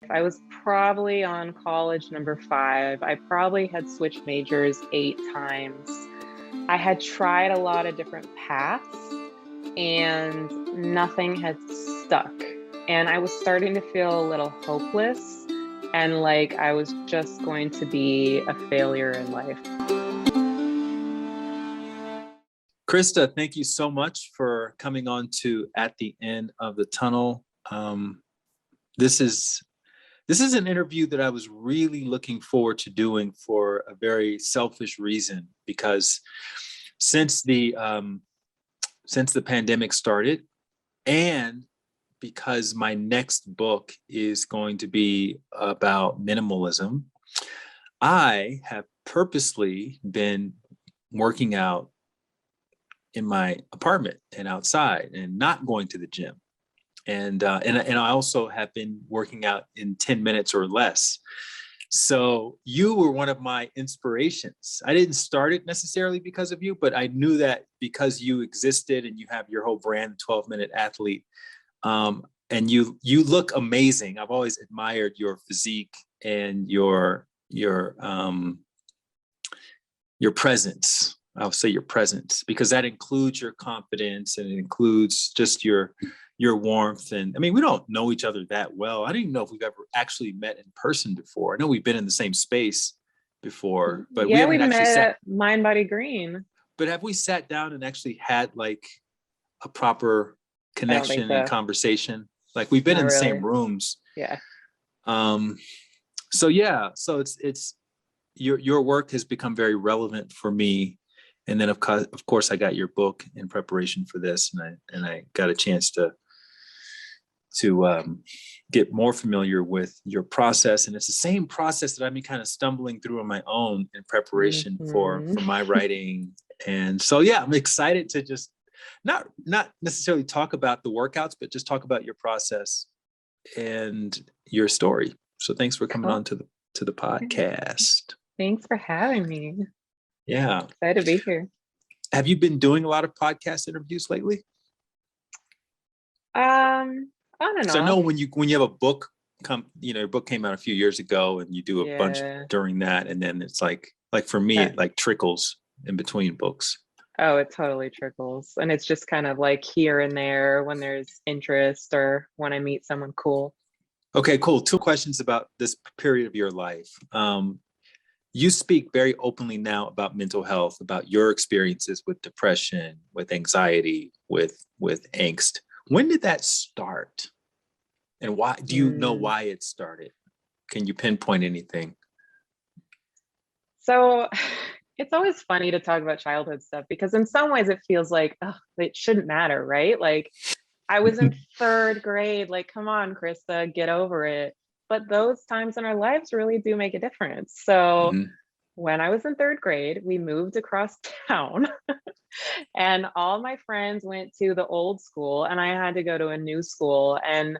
I was probably on college number 5. I probably had switched majors 8 times. I had tried a lot of different paths and nothing had stuck. And I was starting to feel a little hopeless and like I was just going to be a failure in life. Krista, thank you so much for coming on to At the End of the Tunnel. This is an interview that I was really looking forward to doing for a very selfish reason, because since the pandemic started, and because my next book is going to be about minimalism, I have purposely been working out in my apartment and outside and not going to the gym. And I also have been working out in 10 minutes or less. So you were one of my inspirations. I didn't start it necessarily because of you, but I knew that because you existed and you have your whole brand, 12-Minute Athlete, and you look amazing. I've always admired your physique and your presence. I'll say your presence, because that includes your confidence and it includes just your warmth. And I mean, we don't know each other that well. I don't even know if we've ever actually met in person before. I know we've been in the same space before, but we haven't actually met at Mind Body Green. But have we sat down and actually had like a proper connection and conversation? Like we've been in the same rooms. Yeah. So it's your work has become very relevant for me. And then of course I got your book in preparation for this, and I got a chance to get more familiar with your process. And it's the same process that I've been kind of stumbling through on my own in preparation for my writing. And so, yeah, I'm excited to just not necessarily talk about the workouts, but just talk about your process and your story. So thanks for coming on to the podcast. Thanks for having me. Yeah. Excited to be here. Have you been doing a lot of podcast interviews lately? On and off. I know when you have a book your book came out a few years ago and you do a bunch during that, and then it's like for me it like trickles in between books. Oh, it totally trickles. And it's just kind of like here and there when there's interest or when I meet someone cool. Okay, cool. 2 questions about this period of your life. You speak very openly now about mental health, about your experiences with depression, with anxiety, with angst. When did that start? And why do you know why it started? Can you pinpoint anything? So it's always funny to talk about childhood stuff because in some ways it feels like, oh, it shouldn't matter, right? Like I was in 3rd grade, like, come on, Krista, get over it. But those times in our lives really do make a difference. So when I was in 3rd grade, we moved across town and all my friends went to the old school and I had to go to a new school. And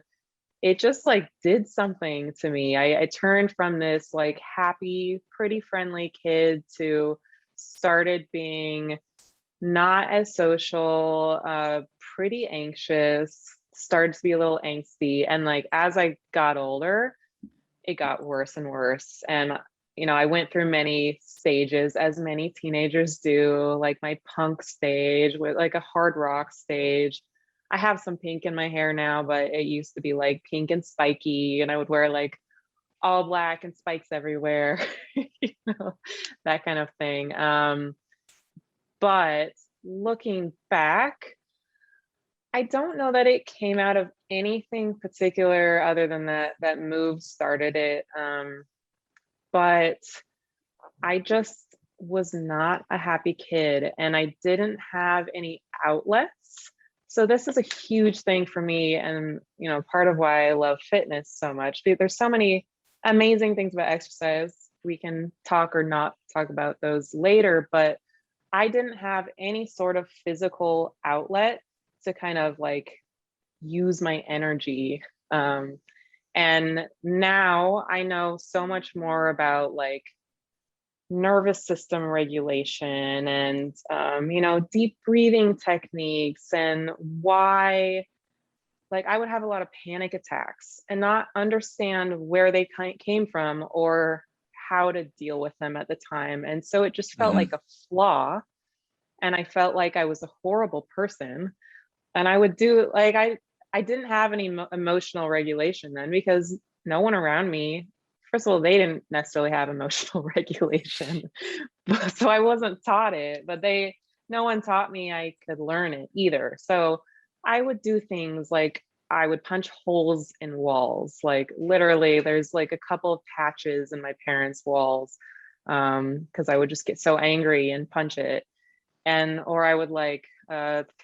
it just like did something to me. I turned from this like happy, pretty friendly kid to started being not as social, pretty anxious, started to be a little angsty. And like, as I got older, it got worse and worse. And, I went through many stages, as many teenagers do, like my punk stage with like a hard rock stage. I have some pink in my hair now, but it used to be like pink and spiky. And I would wear like all black and spikes everywhere, that kind of thing. But looking back, I don't know that it came out of anything particular other than that move started it. But I just was not a happy kid and I didn't have any outlets. So this is a huge thing for me. And, part of why I love fitness so much. There's so many amazing things about exercise. We can talk or not talk about those later, but I didn't have any sort of physical outlet to kind of like use my energy. And now I know so much more about like nervous system regulation and, deep breathing techniques and why like I would have a lot of panic attacks and not understand where they came from or how to deal with them at the time. And so it just felt Mhm. like a flaw. And I felt like I was a horrible person. And I would do like I didn't have any emotional regulation then, because no one around me, first of all, they didn't necessarily have emotional regulation. So I wasn't taught it, but no one taught me I could learn it either. So I would do things like I would punch holes in walls. Like literally there's like a couple of patches in my parents' walls, because I would just get so angry and punch it. And or I would like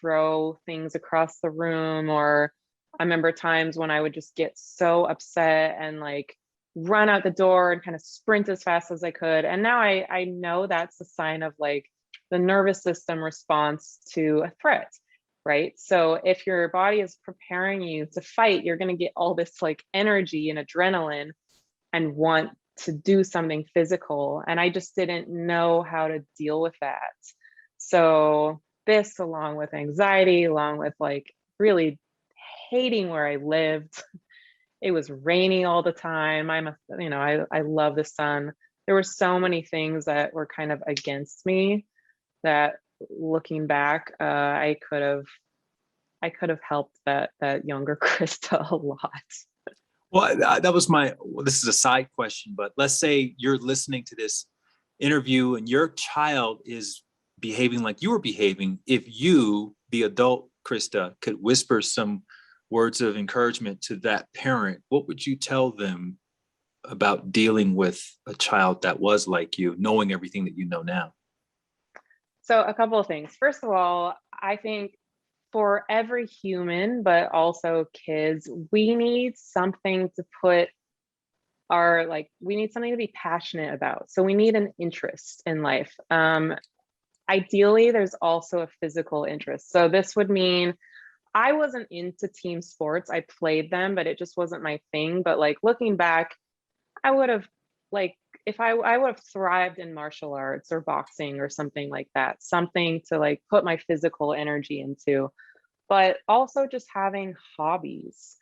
throw things across the room. Or I remember times when I would just get so upset and like run out the door and kind of sprint as fast as I could. And now I know that's a sign of like the nervous system response to a threat, right? So if your body is preparing you to fight, you're going to get all this like energy and adrenaline and want to do something physical. And I just didn't know how to deal with that. So this, along with anxiety, along with like really hating where I lived, it was rainy all the time. I love the sun. There were so many things that were kind of against me that, looking back, I could have helped that younger Krista a lot. Well, that was this is a side question, but let's say you're listening to this interview and your child is behaving like you were behaving. If you, the adult Krista, could whisper some words of encouragement to that parent, what would you tell them about dealing with a child that was like you, knowing everything that you know now? So a couple of things. First of all, I think for every human, but also kids, we need something to put we need something to be passionate about. So we need an interest in life. Ideally, there's also a physical interest. So this would mean I wasn't into team sports. I played them, but it just wasn't my thing. But like looking back, I would have like if I would have thrived in martial arts or boxing or something like that, something to like put my physical energy into, but also just having hobbies.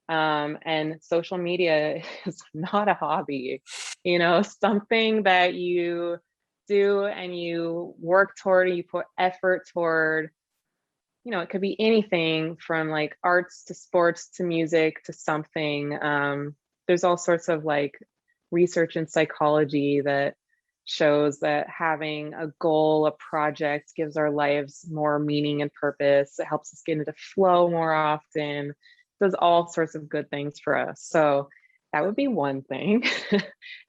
And social media is not a hobby, something that you do and you work toward, you put effort toward. It could be anything from like arts to sports to music to something. There's all sorts of like research in psychology that shows that having a goal, a project gives our lives more meaning and purpose. It helps us get into flow more often, does all sorts of good things for us. So that would be one thing.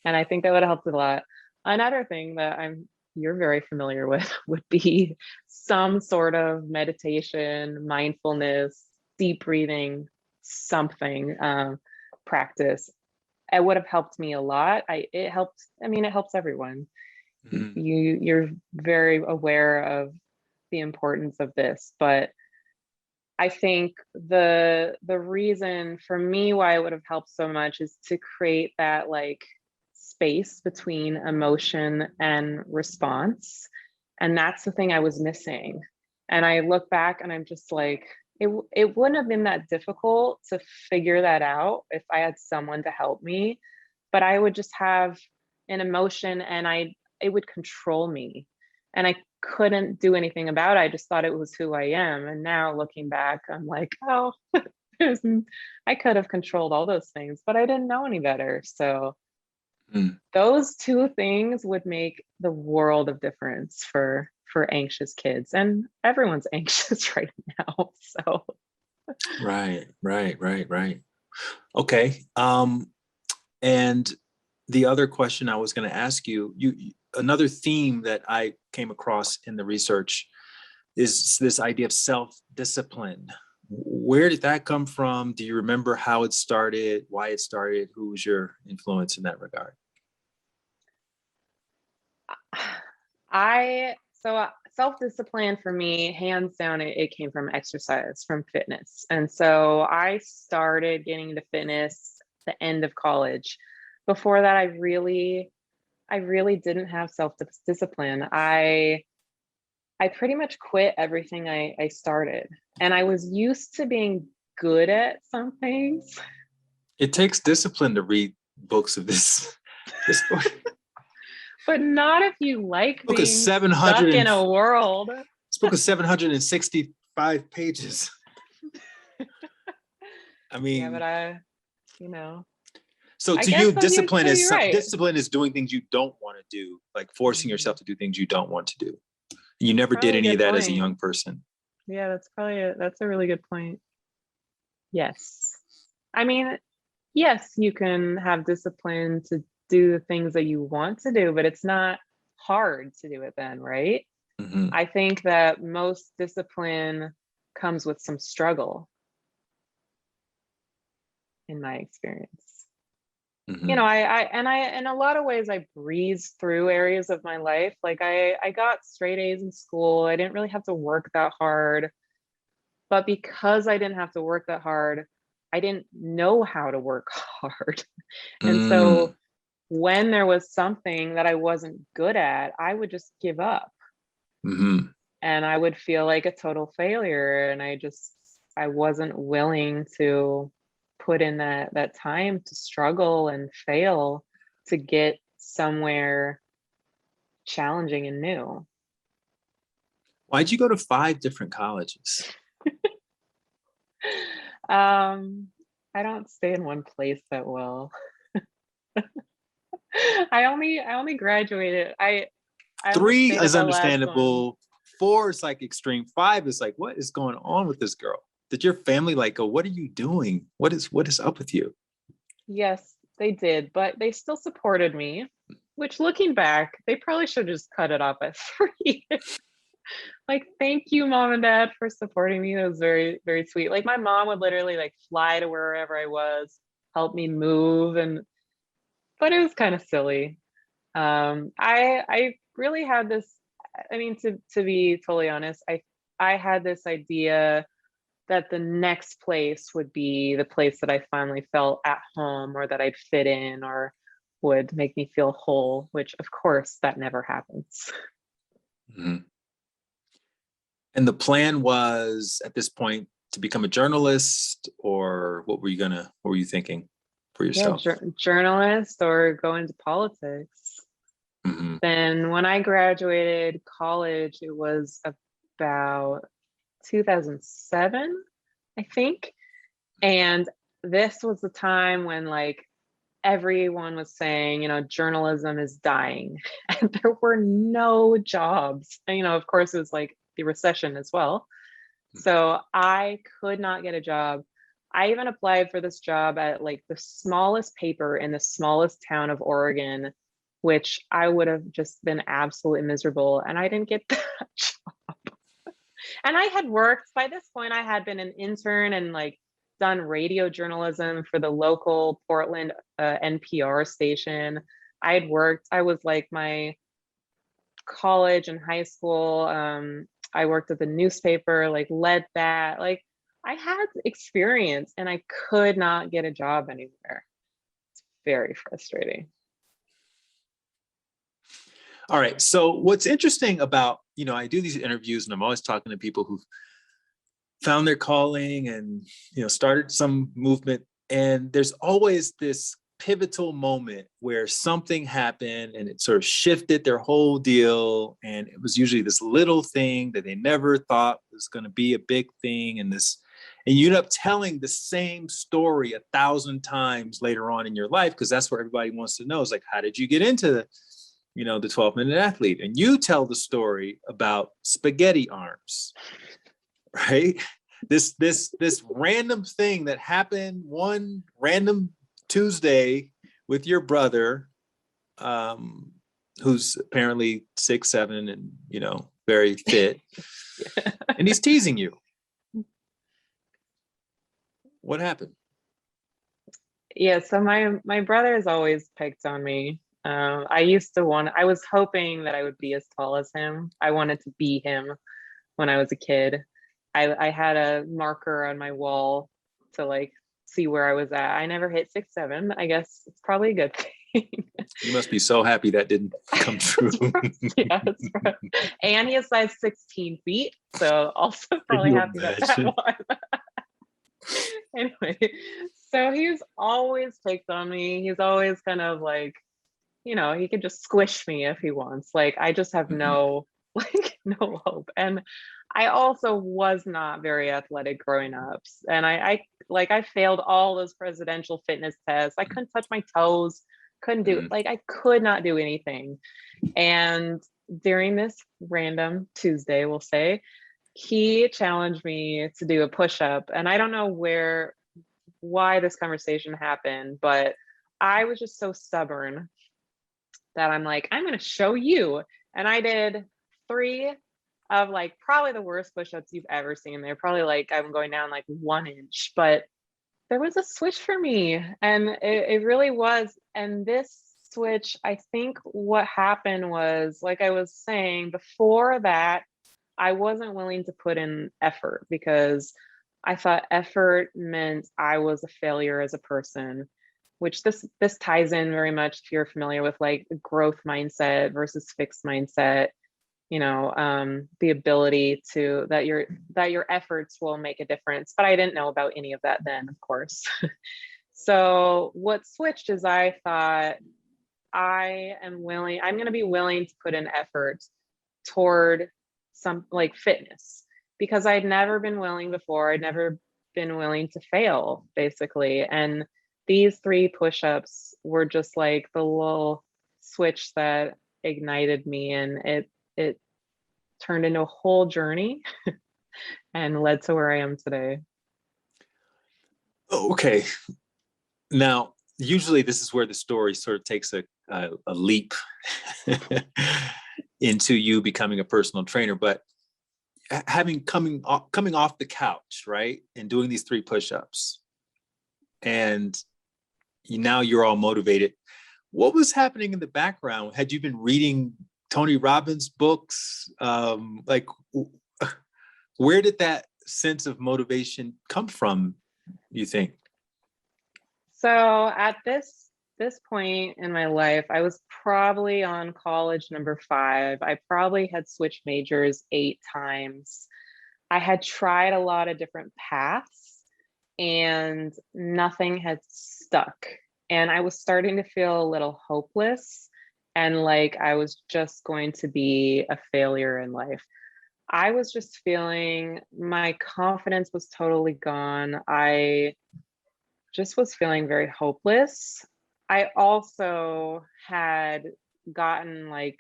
And I think that would have helped a lot. Another thing that you're very familiar with would be some sort of meditation, mindfulness, deep breathing, something practice. It would have helped me a lot. It helped. I mean, it helps everyone. Mhm. You're very aware of the importance of this, but I think the reason for me why it would have helped so much is to create that like space between emotion and response. And that's the thing I was missing. And I look back and I'm just like, it wouldn't have been that difficult to figure that out if I had someone to help me, but I would just have an emotion and it would control me. And I couldn't do anything about it. I just thought it was who I am. And now looking back, I'm like, oh, I could have controlled all those things, but I didn't know any better. So Mm. those two things would make the world of difference for anxious kids, and everyone's anxious right now. So Right, right, right, right. Okay. And the other question I was going to ask another theme that I came across in the research is this idea of self-discipline. Where did that come from? Do you remember how it started, why it started? Who was your influence in that regard? self-discipline for me, hands down, it came from exercise, from fitness. And so I started getting into fitness the end of college. Before that, I really didn't have self-discipline. I pretty much quit everything I started. And I was used to being good at some things. It takes discipline to read books of this. This book, But not if you like book is being stuck in a world. This book is 765 pages. I mean, yeah, but you know. So I to guess you, some discipline people is you're right. discipline is doing things you don't want to do, like forcing yourself to do things you don't want to do. You never did Probably a any of good that as a point. young person. Yeah, that's a really good point. Yes. I mean, yes, you can have discipline to do the things that you want to do, but it's not hard to do it then, right? Mhm. I think that most discipline comes with some struggle, in my experience. Mhm. You know, I in a lot of ways I breezed through areas of my life. Like I got straight A's in school. I didn't really have to work that hard. But because I didn't have to work that hard, I didn't know how to work hard. And Mm. so when there was something that I wasn't good at, I would just give up. Mhm. And I would feel like a total failure. And I wasn't willing to put in that time to struggle and fail to get somewhere challenging and new. Why'd you go to 5 different colleges? I don't stay in one place that well. I only graduated. I only 3 stayed at is the last one. understandable. 4 is like extreme. 5 is like, what is going on with this girl? Did your family like go, what are you doing? What is up with you? Yes, they did, but they still supported me, which looking back, they probably should have just cut it off at 3. Like, thank you, mom and dad, for supporting me. That was very, very sweet. Like my mom would literally like fly to wherever I was, help me move, but it was kind of silly. I really had this, I mean, to be totally honest, I had this idea that the next place would be the place that I finally felt at home or that I'd fit in or would make me feel whole, which of course that never happens. Mhm. And the plan was at this point to become a journalist, or what were you thinking for Yeah, yourself? journalist or go into politics. Mhm. Then when I graduated college, it was about 2007, I think. And this was the time when like everyone was saying, you know, journalism is dying and there were no jobs. And, you know, of course, it was like the recession as well. So I could not get a job. I even applied for this job at like the smallest paper in the smallest town of Oregon, which I would have just been absolutely miserable. And I didn't get that job. And I had worked by this point, I had been an intern and like done radio journalism for the local Portland NPR station. I was like my college and high school. I worked at the newspaper, like led that. Like I had experience and I could not get a job anywhere. It's very frustrating. All right. So what's interesting about, I do these interviews and I'm always talking to people who found their calling and, started some movement. And there's always this pivotal moment where something happened and it sort of shifted their whole deal. And it was usually this little thing that they never thought was going to be a big thing. And you end up telling the same story 1,000 times later on in your life, because that's what everybody wants to know is like, how did you get into the 12-minute athlete? And you tell the story about spaghetti arms, right? This random thing that happened one random Tuesday with your brother, who's apparently 6'7" and very fit, and he's teasing you. What happened? Yeah, so my brother has always picked on me. I was hoping that I would be as tall as him. I wanted to be him when I was a kid. I had a marker on my wall to like see where I was at. I never hit 6'7". I guess it's probably a good thing. You must be so happy that didn't come true. Yeah, and he is size 16 feet, so also probably happy that was. Anyway, so he's always picked on me. He's always kind of like, he could just squish me if he wants. Like, I just have Mhm. no, like, no hope. And I also was not very athletic growing up. And I failed all those presidential fitness tests. I couldn't touch my toes, couldn't do, Mhm. like, I could not do anything. And during this random Tuesday, we'll say, he challenged me to do a push-up. And I don't know why this conversation happened, but I was just so stubborn that I'm like, I'm going to show you. And I did 3 of like probably the worst push-ups you've ever seen. They're probably like I'm going down like 1 inch, but there was a switch for me, and it really was. And this switch, I think what happened was, like I was saying before that, I wasn't willing to put in effort because I thought effort meant I was a failure as a person, which this ties in very much if you're familiar with like the growth mindset versus fixed mindset, the ability to that your efforts will make a difference. But I didn't know about any of that then, of course. So what switched is I thought I'm going to be willing to put in effort toward some like fitness, because I'd never been willing before. I'd never been willing to fail, basically. And these 3 push-ups were just like the little switch that ignited me, and it turned into a whole journey and led to where I am today. Okay. Now, usually this is where the story sort of takes a leap into you becoming a personal trainer, but coming off the couch, right, and doing these 3 push-ups, and now you're all motivated. What was happening in the background? Had you been reading Tony Robbins books? Like, where did that sense of motivation come from, you think? So at this point in my life, I was probably on college number 5. I probably had switched majors 8 times. I had tried a lot of different paths and nothing had stuck. And I was starting to feel a little hopeless and like I was just going to be a failure in life. I was just feeling my confidence was totally gone. I just was feeling very hopeless. I also had gotten like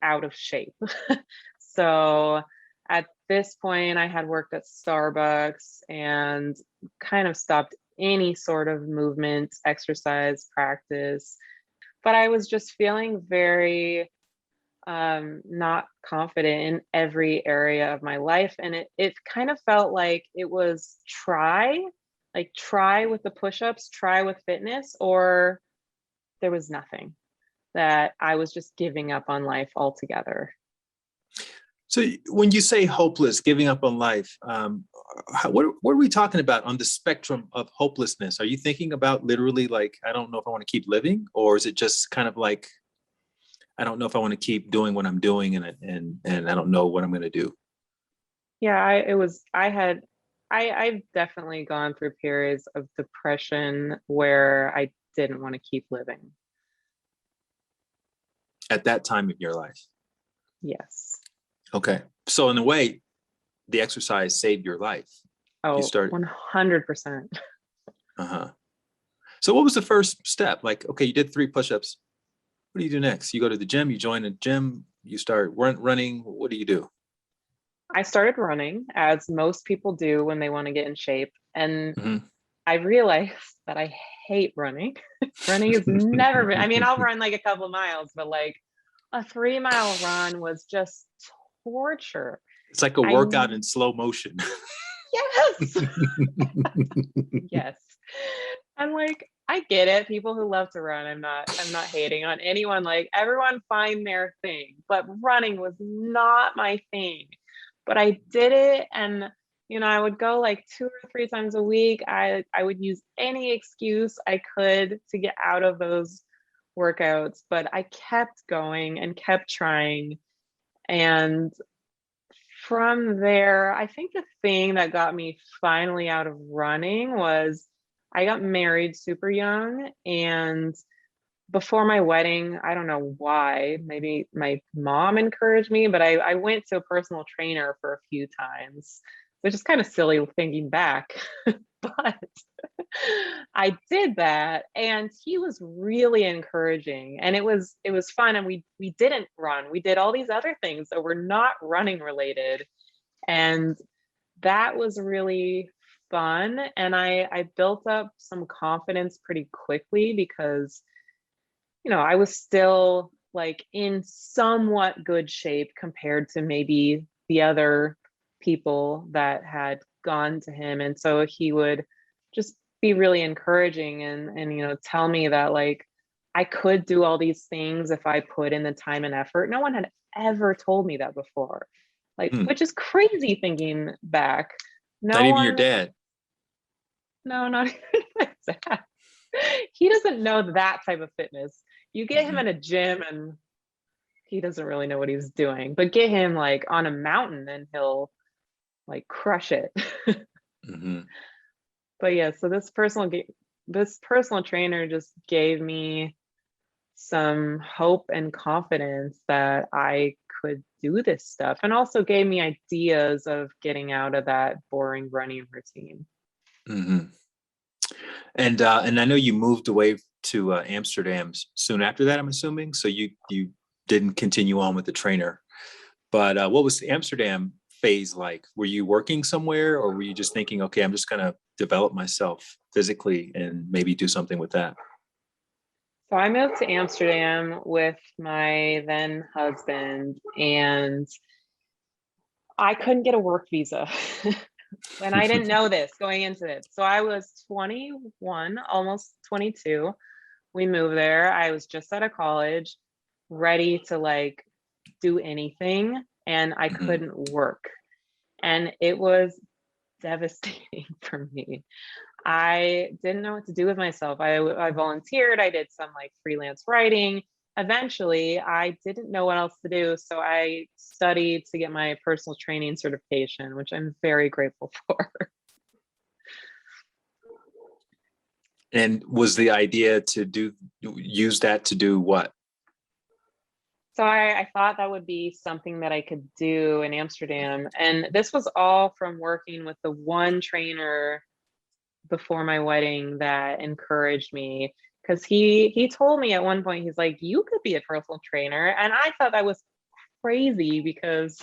out of shape. So at this point, I had worked at Starbucks and kind of stopped any sort of movement, exercise, practice. But I was just feeling very not confident in every area of my life. And it kind of felt like it was try with the push-ups, try with fitness, or there was nothing, that I was just giving up on life altogether. So when you say hopeless, giving up on life, what are we talking about on the spectrum of hopelessness? Are you thinking about literally like, I don't know if I want to keep living, or is it just kind of like, I don't know if I want to keep doing what I'm doing, and I don't know what I'm going to do? Yeah, I've definitely gone through periods of depression where I didn't want to keep living. At that time of your life? Yes. Okay. So in a way, the exercise saved your life. You Oh, started. 100%. Uh-huh. So what was the first step? Like, okay, you did 3 push-ups. What do you do next? You go to the gym, you join a gym, you start running. What do you do? I started running, as most people do when they want to get in shape. And Mhm. I realized that I hate running. Running has never been, I mean, I'll run like a couple miles, but like a 3-mile run was just torture. It's like a I, workout in slow motion. yes, yes. I'm like, I get it. People who love to run, I'm not hating on anyone. Like, everyone find their thing, but running was not my thing. But I did it, and I would go like 2 or 3 times a week. I would use any excuse I could to get out of those workouts, but I kept going and kept trying. And from there, I think the thing that got me finally out of running was I got married super young, and before my wedding, I don't know why, maybe my mom encouraged me, but I went to a personal trainer for a few times, which is kind of silly thinking back. But I did that, and he was really encouraging, and it was fun, and we didn't run. We did all these other things that were not running related, and that was really fun. And I built up some confidence pretty quickly because, I was still like in somewhat good shape compared to maybe the other people that had gone to him. And so he would just be really encouraging and tell me that like I could do all these things if I put in the time and effort. No one had ever told me that before. Like, Hmm. which is crazy thinking back. Not No even your one, dad. no, not even my dad. He doesn't know that type of fitness. You get him Hmm. in a gym and he doesn't really know what he's doing, but get him like on a mountain and he'll like crush it. Hmm. But yeah, so this personal trainer just gave me some hope and confidence that I could do this stuff, and also gave me ideas of getting out of that boring running routine. Hmm. And I know you moved away to Amsterdam soon after that, I'm assuming. So you didn't continue on with the trainer. But what was the Amsterdam phase like? Were you working somewhere, or were you just thinking, okay, I'm just gonna develop myself physically and maybe do something with that? So I moved to Amsterdam with my then husband, and I couldn't get a work visa. And I didn't know this going into it. So I was 21, almost 22. We moved there. I was just out of college, ready to like do anything, and I Hmm. couldn't work. And it was devastating for me. I didn't know what to do with myself. I volunteered, I did some like freelance writing. Eventually, I didn't know what else to do. So I studied to get my personal training certification, which I'm very grateful for. And was the idea to use that to do what? So I thought that would be something that I could do in Amsterdam. And this was all from working with the one trainer before my wedding that encouraged me, because he told me at one point, he's like, you could be a personal trainer. And I thought that was crazy because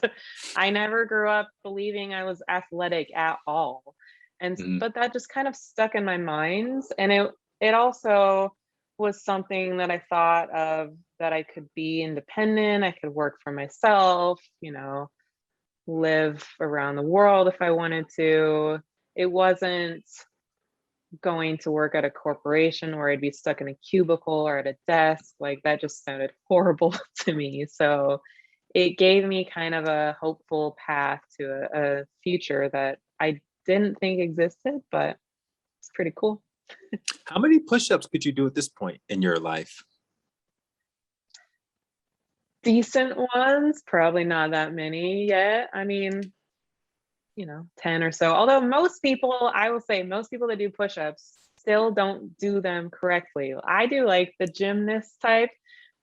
I never grew up believing I was athletic at all. And Mhm. but that just kind of stuck in my mind. And it also was something that I thought of, that I could be independent, I could work for myself, live around the world if I wanted to. It wasn't going to work at a corporation where I'd be stuck in a cubicle or at a desk. Like that just sounded horrible to me. So it gave me kind of a hopeful path to a future that I didn't think existed, but it's pretty cool. How many push-ups could you do at this point in your life? Decent ones, probably not that many yet. I mean, 10 or so. Although I will say, most people that do push-ups still don't do them correctly. I do like the gymnast type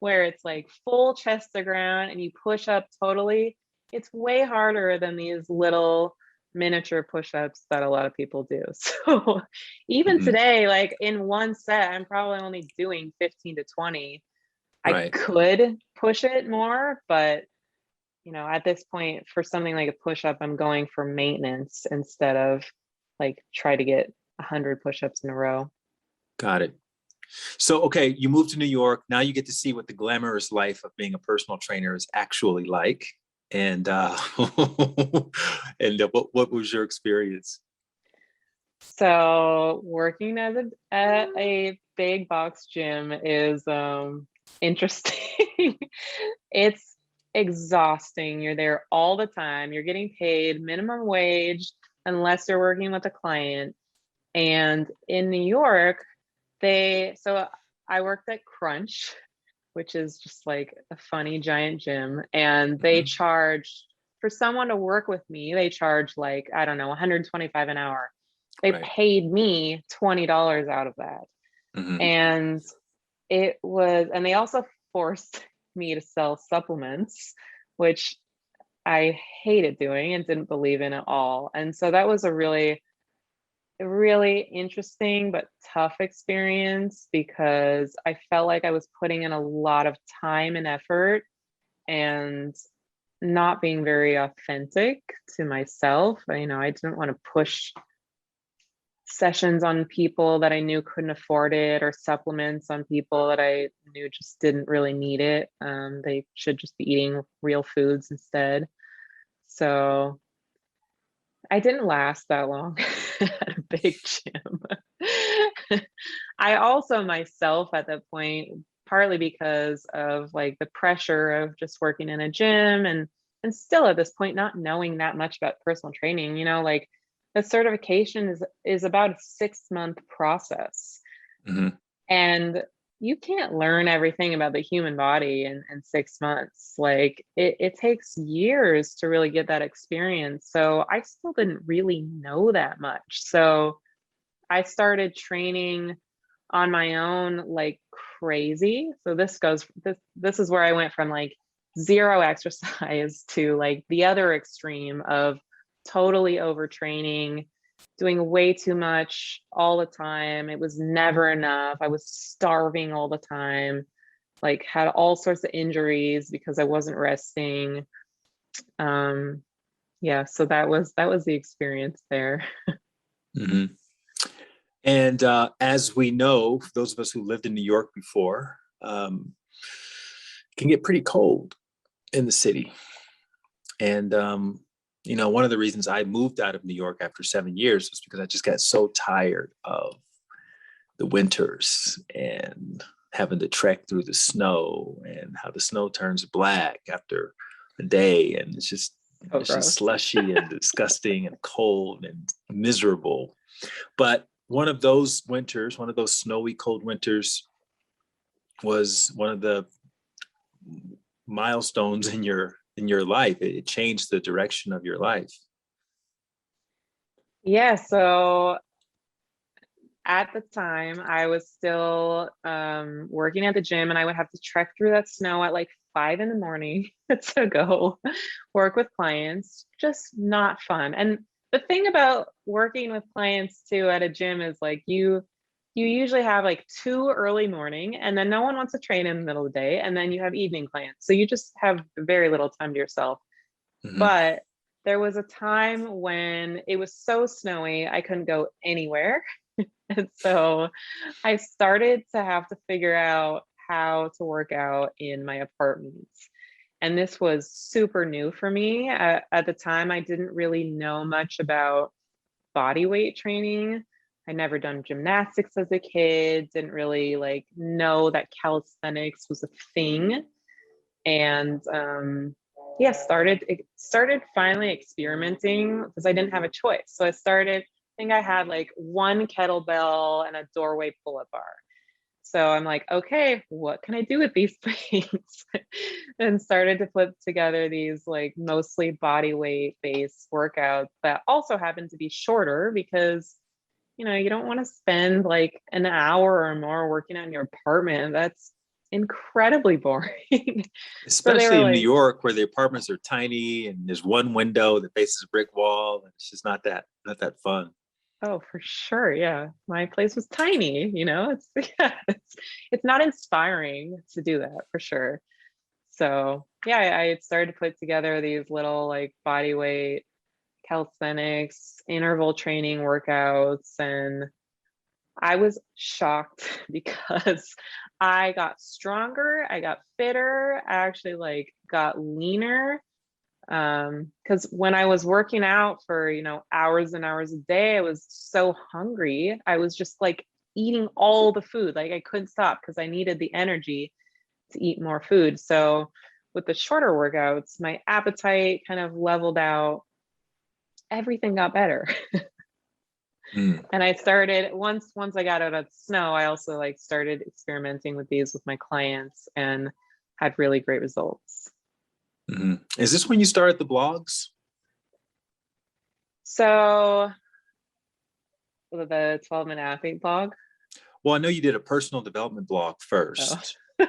where it's like full chest to ground and you push up totally. It's way harder than these little miniature push-ups that a lot of people do. So even Hmm. today, like in one set, I'm probably only doing 15 to 20. I Right. could push it more, but at this point, for something like a push-up, I'm going for maintenance instead of like try to get 100 push-ups in a row. Got it. So, okay, you moved to New York. Now you get to see what the glamorous life of being a personal trainer is actually like. And and what was your experience? So working at a big box gym is interesting. It's exhausting. You're there all the time. You're getting paid minimum wage unless you're working with a client. And in New York, so I worked at Crunch, which is just like a funny giant gym, and they Mhm. charge for someone to work with me, they charge like, I don't know, 125 an hour. They Right. paid me $20 out of that. Hmm. And and they also forced me to sell supplements, which I hated doing and didn't believe in at all. And so that was a really interesting but tough experience because I felt like I was putting in a lot of time and effort and not being very authentic to myself. I didn't want to push sessions on people that I knew couldn't afford it, or supplements on people that I knew just didn't really need it. They should just be eating real foods instead. So I didn't last that long at a big gym. I also myself at that point, partly because of like the pressure of just working in a gym and still at this point not knowing that much about personal training, like the certification is about a 6-month process. Hmm. And you can't learn everything about the human body in 6 months. Like it takes years to really get that experience. So I still didn't really know that much. So I started training on my own like crazy. So this is where I went from like zero exercise to like the other extreme of totally overtraining, doing way too much all the time. It was never enough. I was starving all the time, like had all sorts of injuries because I wasn't resting. Um, yeah, so that was the experience there. Hmm. And as we know, those of us who lived in New York before, it can get pretty cold in the city. And one of the reasons I moved out of New York after 7 years was because I just got so tired of the winters and having to trek through the snow and how the snow turns black after a day, and Oh, it's just gross. slushy and disgusting and cold and miserable. But one of those snowy cold winters was one of the milestones in your life. It changed the direction of your life. Yeah, so at the time I was still working at the gym, and I would have to trek through that snow at like 5 in the morning to go work with clients. Just not fun. And the thing about working with clients too at a gym is like you usually have like two early morning, and then no one wants to train in the middle of the day, and then you have evening clients, so you just have very little time to yourself. Mm-hmm. But there was a time when it was so snowy I couldn't go anywhere. And so I started to have to figure out how to work out in my apartment. And this was super new for me. At the time, I didn't really know much about body weight training. I never done gymnastics as a kid, didn't really like know that calisthenics was a thing. And yeah, started finally experimenting because I didn't have a choice. So I think I had like one kettlebell and a doorway pull-up bar. So I'm like, okay, what can I do with these things? And started to put together these like mostly body weight based workouts that also happen to be shorter because you don't want to spend like an hour or more working on your apartment. That's incredibly boring. So they were Especially in New like, York, where the apartments are tiny and there's one window that faces a brick wall, and it's just not that fun. oh, for sure. Yeah. My place was tiny, it's yeah, it's not inspiring to do that for sure. So yeah, I started to put together these little like body weight calisthenics, interval training workouts, and I was shocked because I got stronger, I got fitter, I actually like got leaner. Because when I was working out for, hours and hours a day, I was so hungry. I was just like eating all the food. Like I couldn't stop because I needed the energy to eat more food. So with the shorter workouts, my appetite kind of leveled out. Everything got better. Mm. And I started once I got out of the snow, I also like started experimenting with these with my clients and had really great results. Is this when you started the blogs? So the 12-minute athlete blog. Well, I know you did a personal development blog Oh, first. I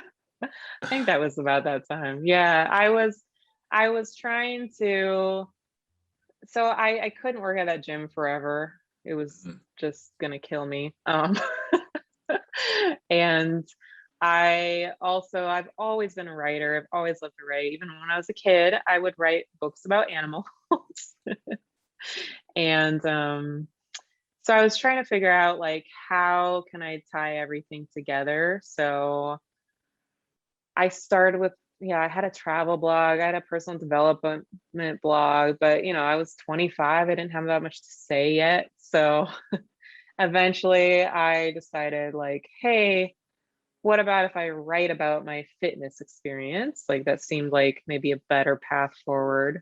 think that was about that time. Yeah, I was trying to, so I couldn't work at that gym forever. It was Mhm. just gonna kill me. And I've always been a writer. I've always loved to write. Even when I was a kid, I would write books about animals. And so I was trying to figure out like how can I tie everything together. So I started with, yeah, I had a travel blog, I had a personal development blog, but I was 25. I didn't have that much to say yet. So eventually I decided like, hey, what about if I write about my fitness experience? Like that seemed like maybe a better path forward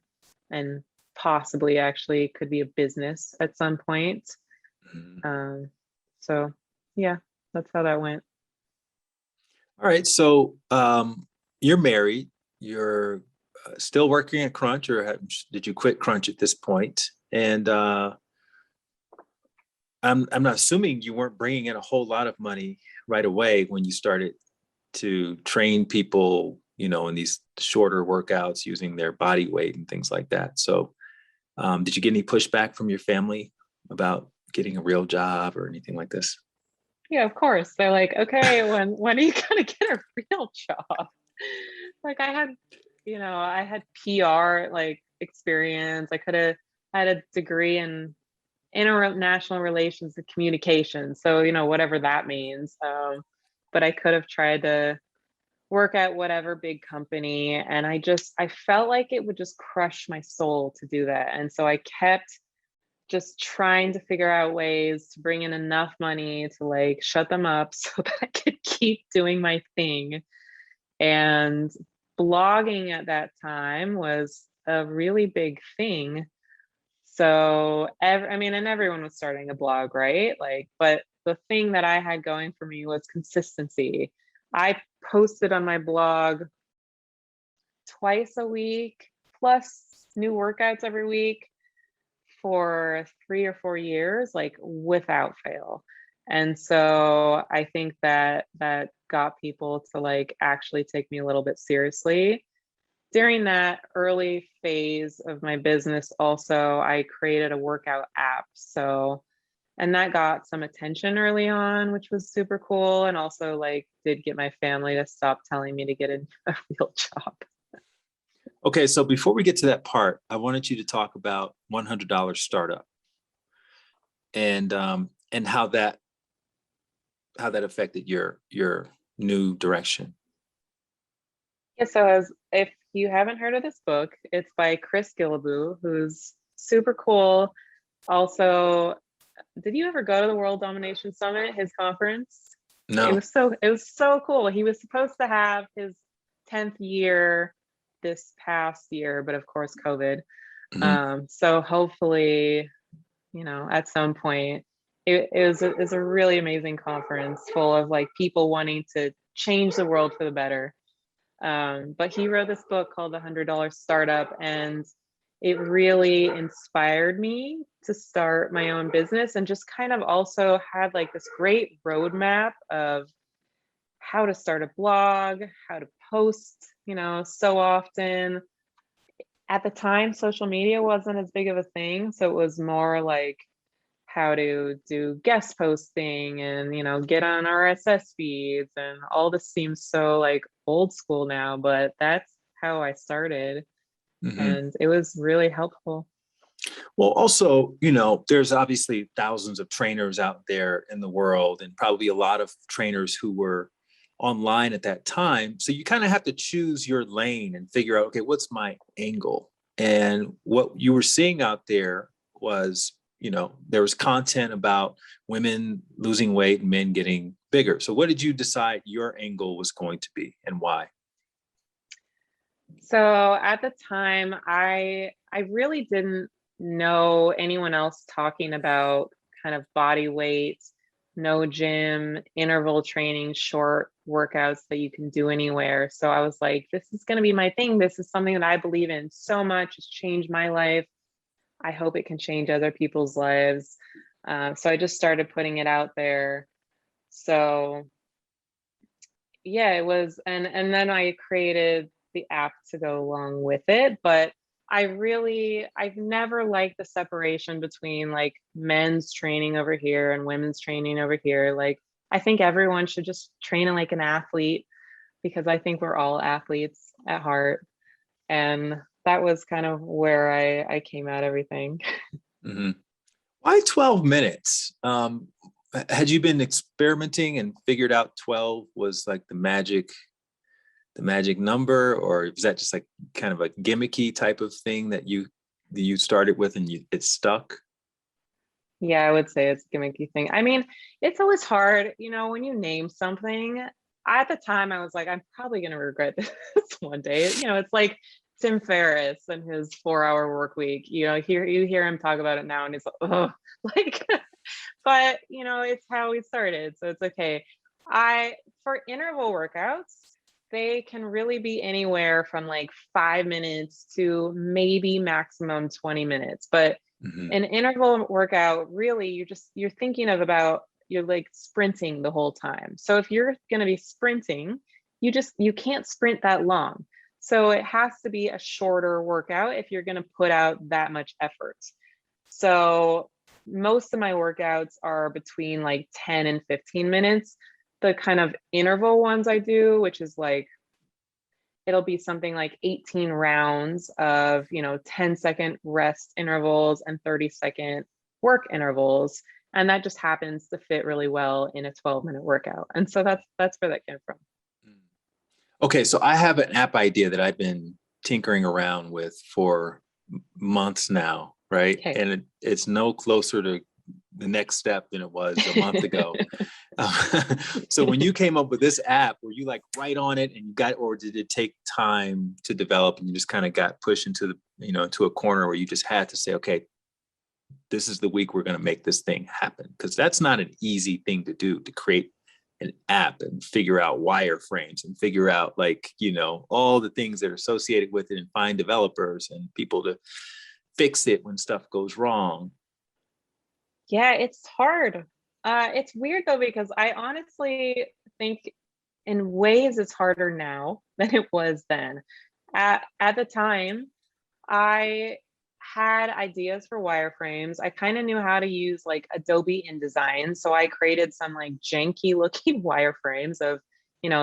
and possibly actually could be a business at some point. Mhm. Um, so yeah, that's how that went. All right. So you're married. You're still working at Crunch, or did you quit Crunch at this point? And I'm not assuming you weren't bringing in a whole lot of money right away when you started to train people, in these shorter workouts using their body weight and things like that. So, did you get any pushback from your family about getting a real job or anything like this? Yeah, of course. They're like, okay, when are you gonna get a real job? Like I had PR like experience. I could have had a degree in international relations and communication. So, whatever that means. But I could have tried to work at whatever big company. And I felt like it would just crush my soul to do that. And so I kept just trying to figure out ways to bring in enough money to like shut them up so that I could keep doing my thing. And blogging at that time was a really big thing. So, and everyone was starting a blog, right? Like, but the thing that I had going for me was consistency. I posted on my blog twice a week, plus new workouts every week for 3 or 4 years, like without fail. And so I think that got people to like actually take me a little bit seriously. During that early phase of my business, also, I created a workout app. So, and that got some attention early on, which was super cool. And also, like, did get my family to stop telling me to get a real job. Okay, so before we get to that part, I wanted you to talk about $100 startup and how that affected your new direction. Yeah, so as if you haven't heard of this book, it's by Chris Gillaboo, who's super cool. Also, did you ever go to the World Domination Summit, his conference? No. It was so cool. He was supposed to have his 10th year this past year, but of course COVID. Mhm. So hopefully, at some point, it was a really amazing conference full of like people wanting to change the world for the better. But he wrote this book called The $100 Startup, and it really inspired me to start my own business and just kind of also had like this great roadmap of how to start a blog, how to post, so often. At the time, social media wasn't as big of a thing. So it was more like how to do guest posting and, get on RSS feeds. And all this seems so like old school now, but that's how I started. Mhm. And it was really helpful. Well, also, there's obviously thousands of trainers out there in the world, and probably a lot of trainers who were online at that time. So you kind of have to choose your lane and figure out, okay, what's my angle? And what you were seeing out there was, there was content about women losing weight and men getting bigger. So what did you decide your angle was going to be and why? So at the time, I really didn't know anyone else talking about kind of body weight no gym, interval training, short workouts that you can do anywhere. So I was like, this is going to be my thing. This is something that I believe in so much. It's changed my life. I hope it can change other people's lives. So I just started putting it out there. So yeah, it was, and then I created the app to go along with it. But I've never liked the separation between like men's training over here and women's training over here. Like, I think everyone should just train like an athlete, because I think we're all athletes at heart. And that was kind of where I came at everything. Mhm. Why 12 minutes? Had you been experimenting and figured out 12 was like the magic number, or was that just like kind of a gimmicky type of thing that you started with and it stuck? Yeah, I would say it's a gimmicky thing. I mean, it's always hard, when you name something. At the time, I was like, I'm probably going to regret this one day. It's like Tim Ferriss and his 4-hour work week. You hear him talk about it now, and he's like, oh, like, but it's how we started, so it's okay. For interval workouts, they can really be anywhere from like 5 minutes to maybe maximum 20 minutes. But Mhm. an interval workout, really, you're thinking of about, you're like sprinting the whole time. So if you're going to be sprinting, you can't sprint that long. So it has to be a shorter workout if you're going to put out that much effort. So most of my workouts are between like 10 and 15 minutes. The kind of interval ones I do, which is like, it'll be something like 18 rounds of 10-second rest intervals and 30-second work intervals, and that just happens to fit really well in a 12-minute workout. And so that's where that came from. Okay, so I have an app idea that I've been tinkering around with for months now, right? Okay. And it's no closer to the next step than it was a month ago. So when you came up with this app, were you like right on it and or did it take time to develop and you just kind of got pushed into to a corner where you just had to say, okay, this is the week we're going to make this thing happen? Because that's not an easy thing to do, to create an app and figure out wireframes and figure out all the things that are associated with it and find developers and people to fix it when stuff goes wrong. Yeah, it's hard. It's weird though, because I honestly think in ways it's harder now than it was then. At the time, I had ideas for wireframes. I kind of knew how to use like Adobe InDesign. So I created some like janky looking wireframes of,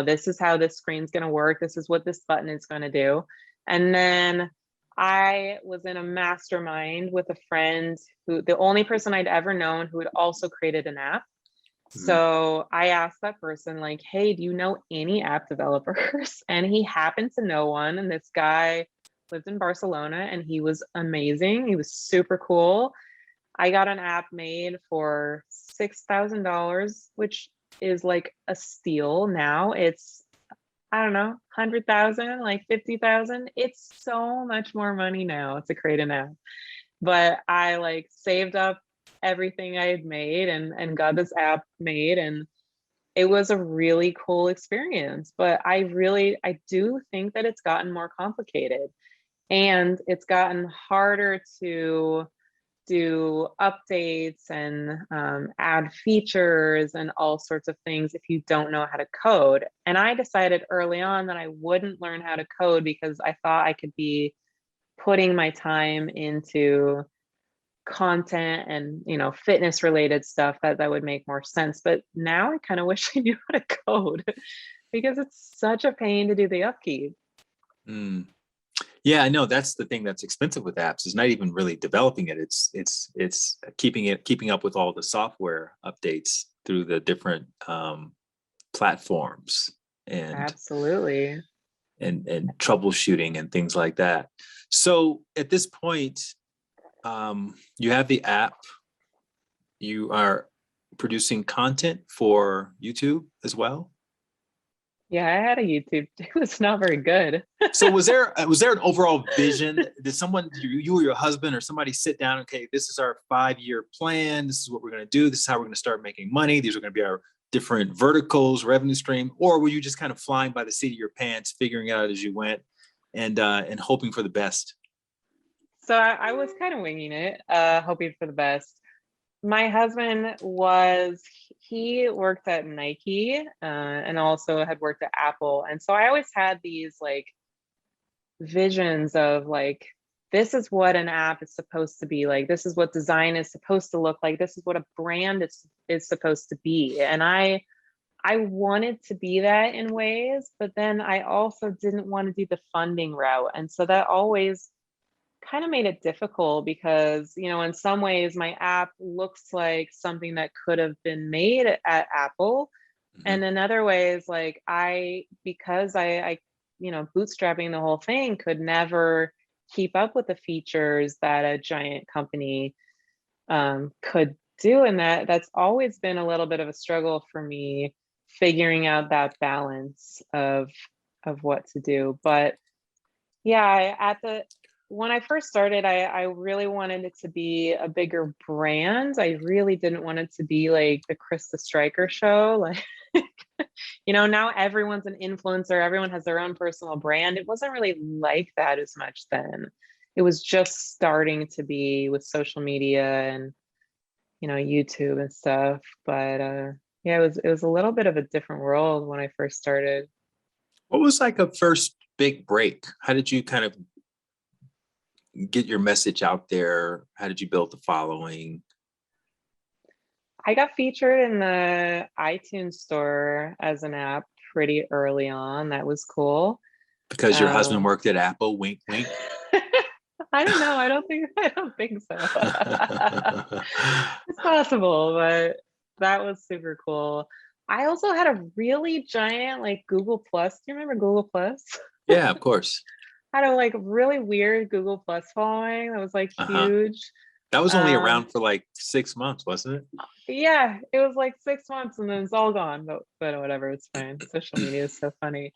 this is how this screen's going to work. This is what this button is going to do. And then I was in a mastermind with a friend the only person I'd ever known who had also created an app. Mhm. So I asked that person, like, hey, do you know any app developers? And he happened to know one. And this guy lived in Barcelona and he was amazing. He was super cool. I got an app made for $6,000, which is like a steal now. It's, I don't know, 100,000, like 50,000. It's so much more money now to create an app. But I like saved up everything I had made and got this app made, and it was a really cool experience. But I do think that it's gotten more complicated, and it's gotten harder to do updates and add features and all sorts of things if you don't know how to code. And I decided early on that I wouldn't learn how to code because I thought I could be putting my time into content and fitness related stuff that would make more sense. But now I kind of wish I knew how to code because it's such a pain to do the upkeep. Mm. Yeah, I know that's the thing that's expensive with apps, is not even really developing it. It's keeping up with all the software updates through the different platforms and Absolutely. and troubleshooting and things like that. So at this point, you have the app, you are producing content for YouTube as well. Yeah, I had a YouTube. It was not very good. So was there an overall vision? Did someone, you or your husband or somebody sit down, okay, this is our 5-year plan. This is what we're going to do. This is how we're going to start making money. These are going to be our different verticals, revenue stream. Or were you just kind of flying by the seat of your pants, figuring it out as you went and hoping for the best? So I was kind of winging it, hoping for the best. My husband he worked at Nike, and also had worked at Apple. And so I always had these like visions of like, this is what an app is supposed to be like. This is what design is supposed to look like. This is what a brand is supposed to be. And I wanted to be that in ways, but then I also didn't want to do the funding route. And so that always kind of made it difficult because, in some ways my app looks like something that could have been made at Apple. Mm-hmm. And in other ways, like because I bootstrapping the whole thing, could never keep up with the features that a giant company could do. And that's always been a little bit of a struggle for me, figuring out that balance of what to do. But yeah, when I first started, I really wanted it to be a bigger brand. I really didn't want it to be like the Krista Stryker show. Like, now everyone's an influencer, everyone has their own personal brand. It wasn't really like that as much then. It was just starting to be with social media and, YouTube and stuff. But yeah, it was a little bit of a different world when I first started. What was like a first big break? How did you kind of get your message out there? How did you build the following? I got featured in the iTunes store as an app pretty early on. That was cool. Because your husband worked at Apple, wink, wink. I don't know. I don't think so. It's possible, but that was super cool. I also had a really giant like Google Plus. Do you remember Google Plus? Yeah, of course. Had a like really weird Google Plus following that was like Uh-huh. huge. That was only around for like 6 months, wasn't it? Yeah, it was like 6 months and then it's all gone. But whatever, it's fine. Social media is so funny.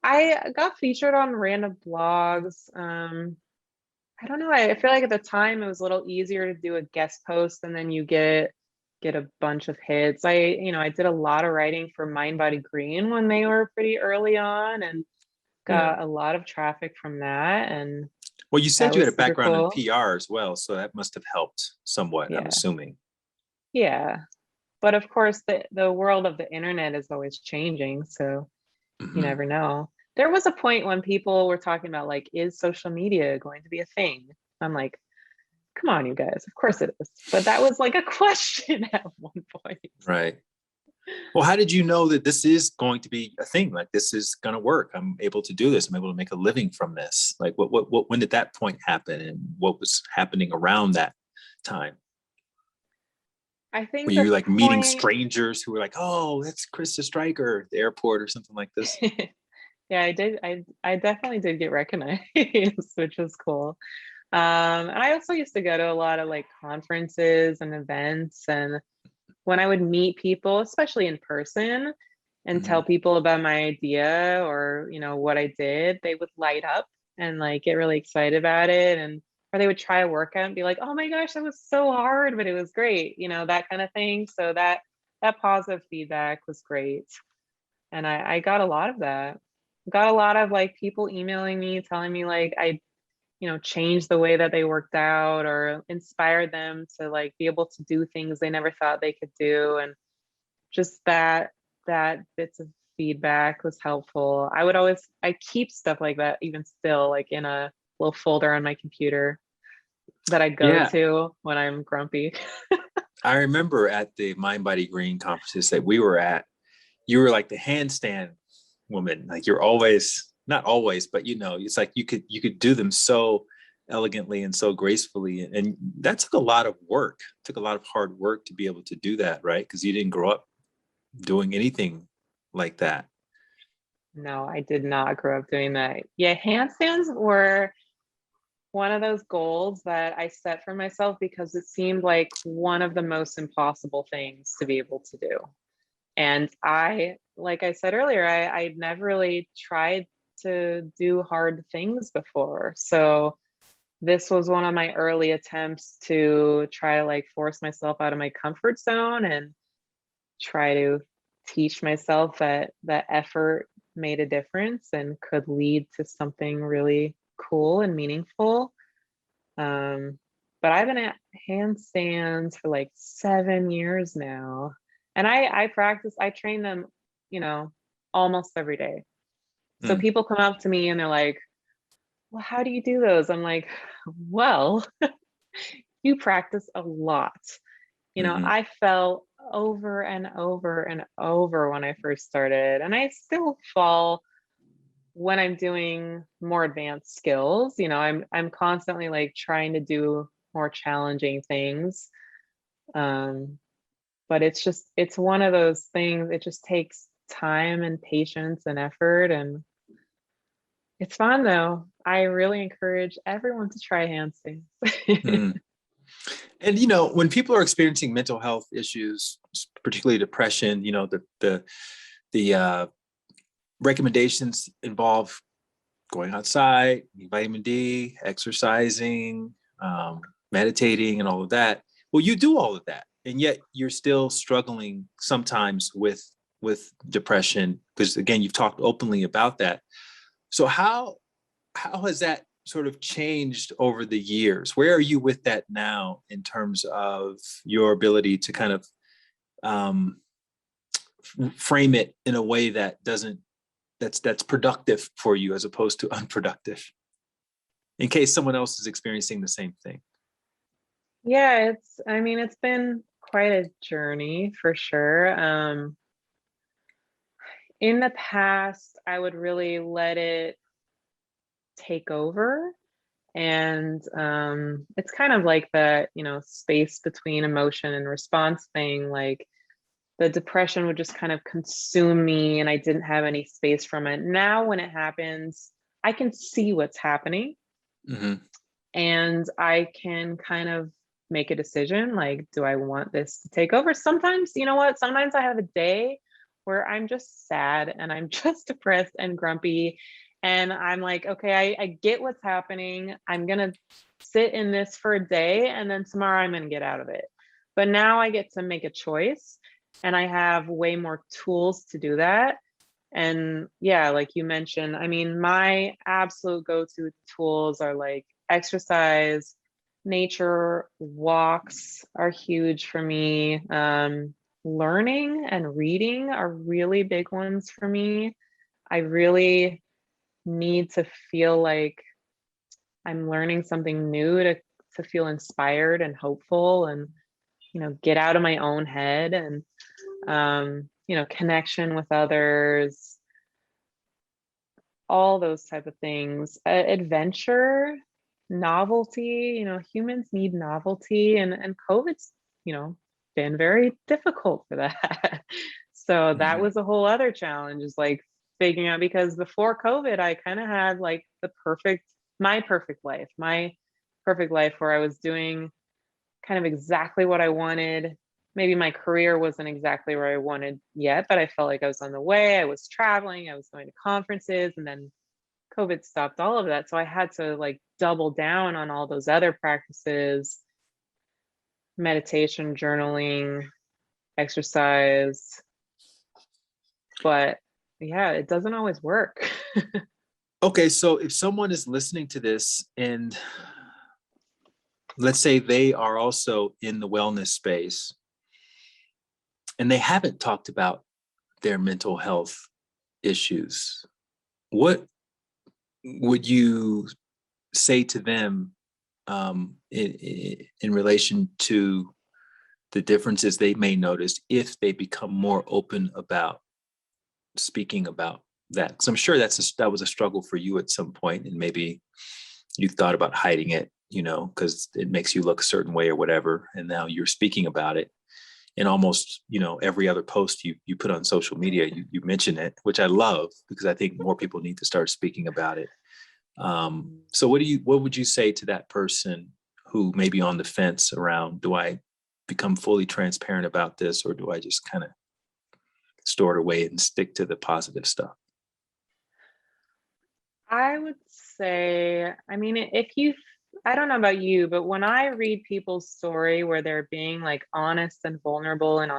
I got featured on random blogs. I don't know. I feel like at the time it was a little easier to do a guest post and then you get a bunch of hits. I did a lot of writing for Mind Body Green when they were pretty early on and Yeah. got a lot of traffic from that. And Well, you that said you had was a super background in cool. PR as well, so that must have helped somewhat, I'm Yeah. assuming. Yeah. But of course, the world of the internet is always changing. So you Mm-hmm. never know. There was a point when people were talking about like, is social media going to be a thing? I'm like, come on, you guys. Of course it is. But that was like a question at one point. Right. Well, how did you know that this is going to be a thing? Like this is going to work. I'm able to do this. I'm able to make a living from this. Like when did that point happen and what was happening around that time? I Were think the you like meeting point, strangers who were like, oh, that's Krista Stryker at the airport or something like this? yeah, I did. I definitely did get recognized, which was cool. And I also used to go to a lot of like conferences and events. And when I would meet people, especially in person, and Mm-hmm. tell people about my idea or, what I did, they would light up and like get really excited about it. And or they would try a workout and be like, oh my gosh, that was so hard, but it was great, that kind of thing. So that positive feedback was great. And I got a lot of that. Got a lot of like people emailing me, telling me like I change the way that they worked out or inspire them to like be able to do things they never thought they could do. And just that bits of feedback was helpful. I keep stuff like that even still like in a little folder on my computer that I go Yeah. to when I'm grumpy. I remember at the Mind Body Green conferences that we were at, you were like the handstand woman. Like you're always, not always, but it's like you could do them so elegantly and so gracefully. And that took a lot of work, took a lot of hard work to be able to do that, right? Because you didn't grow up doing anything like that. No, I did not grow up doing that. Yeah, handstands were one of those goals that I set for myself because it seemed like one of the most impossible things to be able to do. And like I said earlier, I'd never really tried to do hard things before. So this was one of my early attempts to try to like force myself out of my comfort zone and try to teach myself that effort made a difference and could lead to something really cool and meaningful. But I've been at handstands for like 7 years now. And I train them, almost every day. So Mm, people come up to me and they're like, well, how do you do those? I'm like, well, you practice a lot. mhm, I fell over and over and over when I first started, and I still fall when I'm doing more advanced skills. I'm constantly like trying to do more challenging things. Um, but it's one of those things, it just takes time and patience and effort, and it's fun though. I really encourage everyone to try handstands. mm. And when people are experiencing mental health issues, particularly depression, the recommendations involve going outside, vitamin D, exercising, meditating, and all of that. Well, you do all of that, and yet you're still struggling sometimes with depression, because again, you've talked openly about that. So how has that sort of changed over the years? Where are you with that now in terms of your ability to kind of um, frame it in a way that doesn't that's productive for you as opposed to unproductive, in case someone else is experiencing the same thing? Yeah, it's been quite a journey for sure. In the past, I would really let it take over. And it's kind of like the, space between emotion and response thing. Like the depression would just kind of consume me and I didn't have any space from it. Now, when it happens, I can see what's happening Mm-hmm. and I can kind of make a decision like, do I want this to take over? Sometimes, you know what? Sometimes I have a day where I'm just sad and I'm just depressed and grumpy. And I'm like, okay, I get what's happening. I'm going to sit in this for a day and then tomorrow I'm going to get out of it. But now I get to make a choice and I have way more tools to do that. And yeah, like you mentioned, my absolute go-to tools are like exercise, nature, walks are huge for me. Learning and reading are really big ones for me. I really need to feel like I'm learning something new to feel inspired and hopeful and, get out of my own head and, connection with others, all those type of things. Adventure, novelty, humans need novelty and COVID's, been very difficult for that. So that Mm-hmm. was a whole other challenge, is like figuring out, because before COVID, I kind of had like my perfect life where I was doing kind of exactly what I wanted. Maybe my career wasn't exactly where I wanted yet, but I felt like I was on the way. I was traveling, I was going to conferences, and then COVID stopped all of that. So I had to like double down on all those other practices: meditation, journaling, exercise. But yeah, it doesn't always work. Okay, so if someone is listening to this and let's say they are also in the wellness space and they haven't talked about their mental health issues, what would you say to them in relation to the differences they may notice if they become more open about speaking about that? Because I'm sure that was a struggle for you at some point, and maybe you thought about hiding it, because it makes you look a certain way or whatever, and now you're speaking about it. And almost, every other post you put on social media, you mention it, which I love, because I think more people need to start speaking about it. So what would you say to that person who may be on the fence around, do I become fully transparent about this, or do I just kind of store it away and stick to the positive stuff? I would say, I mean, if you, I don't know about you, but when I read people's story where they're being like honest and vulnerable and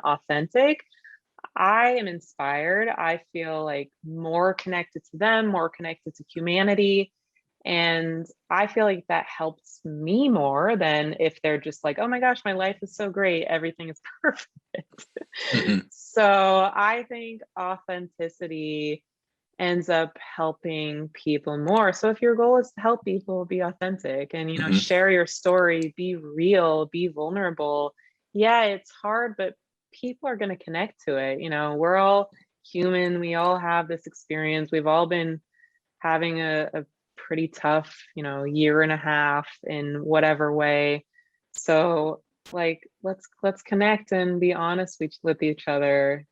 authentic, I am inspired. I feel like more connected to them, more connected to humanity. And I feel like that helps me more than if they're just like, oh my gosh, my life is so great. Everything is perfect. Mhm. So I think authenticity ends up helping people more. So if your goal is to help people, be authentic and, Mhm. share your story, be real, be vulnerable. Yeah, it's hard, but people are going to connect to it. We're all human. We all have this experience. We've all been having a pretty tough, year and a half in whatever way. So like let's connect and be honest with each other.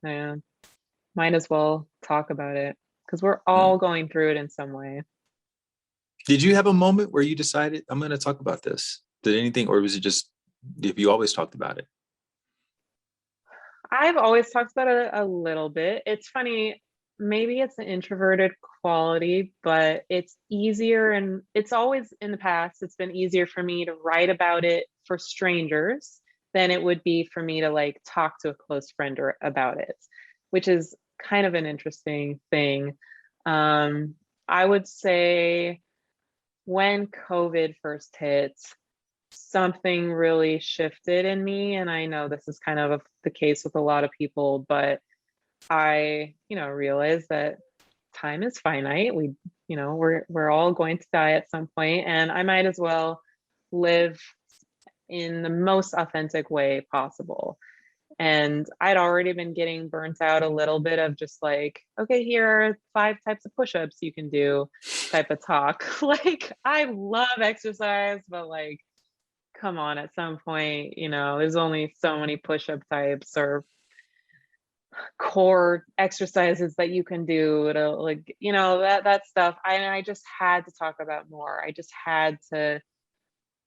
Might as well talk about it because we're Mhm. all going through it in some way. Did you have a moment where you decided, I'm going to talk about this? Did anything, or was it just, if you always talked about it? I've always talked about it a little bit. It's funny, maybe it's an introverted quality, but it's easier, and it's always in the past, it's been easier for me to write about it for strangers than it would be for me to like talk to a close friend or about it, which is kind of an interesting thing. I would say when COVID first hit, something really shifted in me. And I know this is kind of the case with a lot of people, but I, realized that time is finite. We're all going to die at some point, and I might as well live in the most authentic way possible. And I'd already been getting burnt out a little bit of just like, okay, here are 5 types of push-ups you can do type of talk. Like, I love exercise, but like, come on, at some point, there's only so many push-up types or core exercises that you can do to like, that stuff. I just had to talk about more. I just had to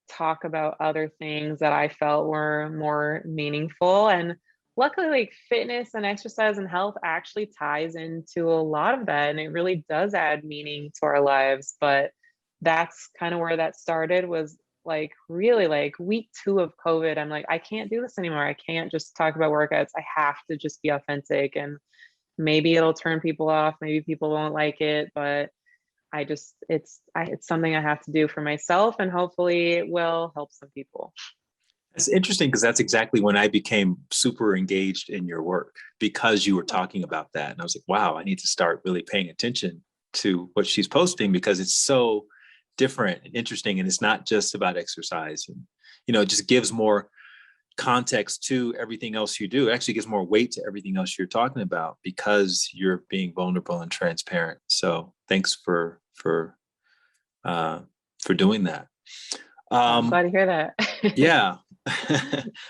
talk about other things that I felt were more meaningful. And luckily, like fitness and exercise and health actually ties into a lot of that. And it really does add meaning to our lives. But that's kind of where that started, was like really like week 2 of COVID. I'm like, I can't do this anymore. I can't just talk about workouts. I have to just be authentic. And maybe it'll turn people off. Maybe people won't like it, but it's something I have to do for myself, and hopefully it will help some people. It's interesting because that's exactly when I became super engaged in your work, because you were talking about that. And I was like, wow, I need to start really paying attention to what she's posting, because it's so different and interesting. And it's not just about exercise. And, it just gives more context to everything else you do. It actually gives more weight to everything else you're talking about because you're being vulnerable and transparent. So thanks for doing that. I'm glad to hear that. Yeah.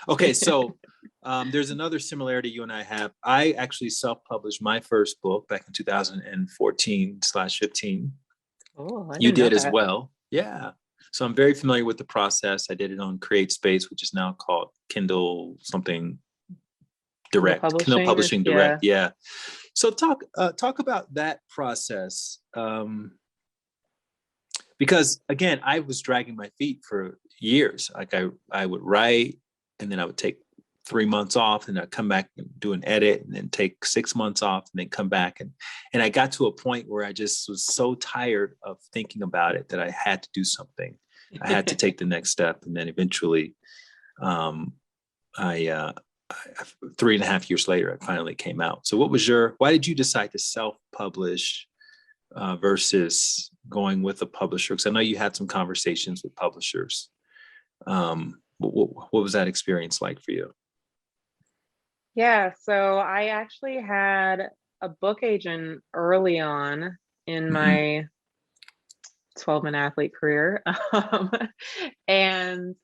Okay, so there's another similarity you and I have. I actually self-published my first book back in 2014/15. Oh, I You didn't know did as that. well. Yeah. So I'm very familiar with the process. I did it on Create Space, which is now called Kindle something Kindle Direct, Kindle publishing, or Publishing Direct. yeah. Yeah. So talk about that process. Because again, I was dragging my feet for years. Like I would write, and then I would take 3 months off, and I'd come back and do an edit, and then take 6 months off, and then come back. And I got to a point where I just was so tired of thinking about it that I had to do something. I had to take the next step. And then eventually, um, I 3.5 years later, it finally came out. So why did you decide to self-publish versus going with a publisher? Because I know you had some conversations with publishers. What was that experience like for you? Yeah, so I actually had a book agent early on in Mm-hmm. my 12-man athlete career. And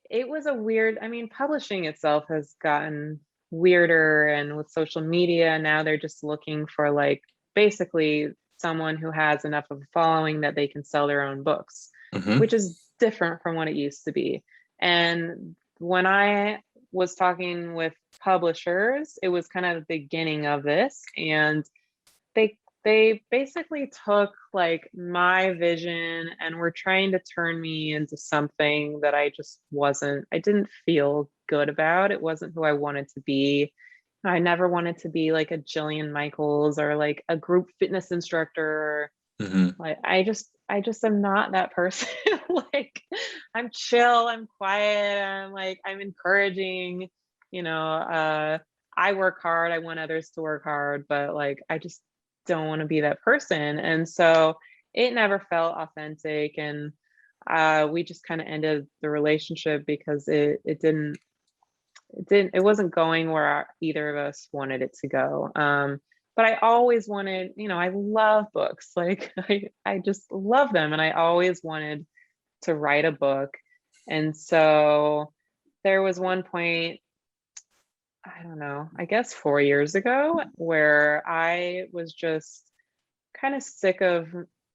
it was a weird, I mean, publishing itself has gotten weirder, and with social media now they're just looking for like basically someone who has enough of a following that they can sell their own books, Mm-hmm. which is different from what it used to be. And when I was talking with publishers. It was kind of the beginning of this, and they basically took like my vision and were trying to turn me into something that I didn't feel good about. It wasn't who I wanted to be. I never wanted to be like a Jillian Michaels or like a group fitness instructor. Mhm. Like I just am not that person. Like I'm chill, I'm quiet, I'm encouraging, you know, I work hard, I want others to work hard, but like I just don't want to be that person. And so it never felt authentic, and we just kind of ended the relationship because it wasn't going where either of us wanted it to go. But I always wanted, I love books. Like I just love them. And I always wanted to write a book. And so there was one point, I don't know, I guess 4 years ago, where I was just kind of sick of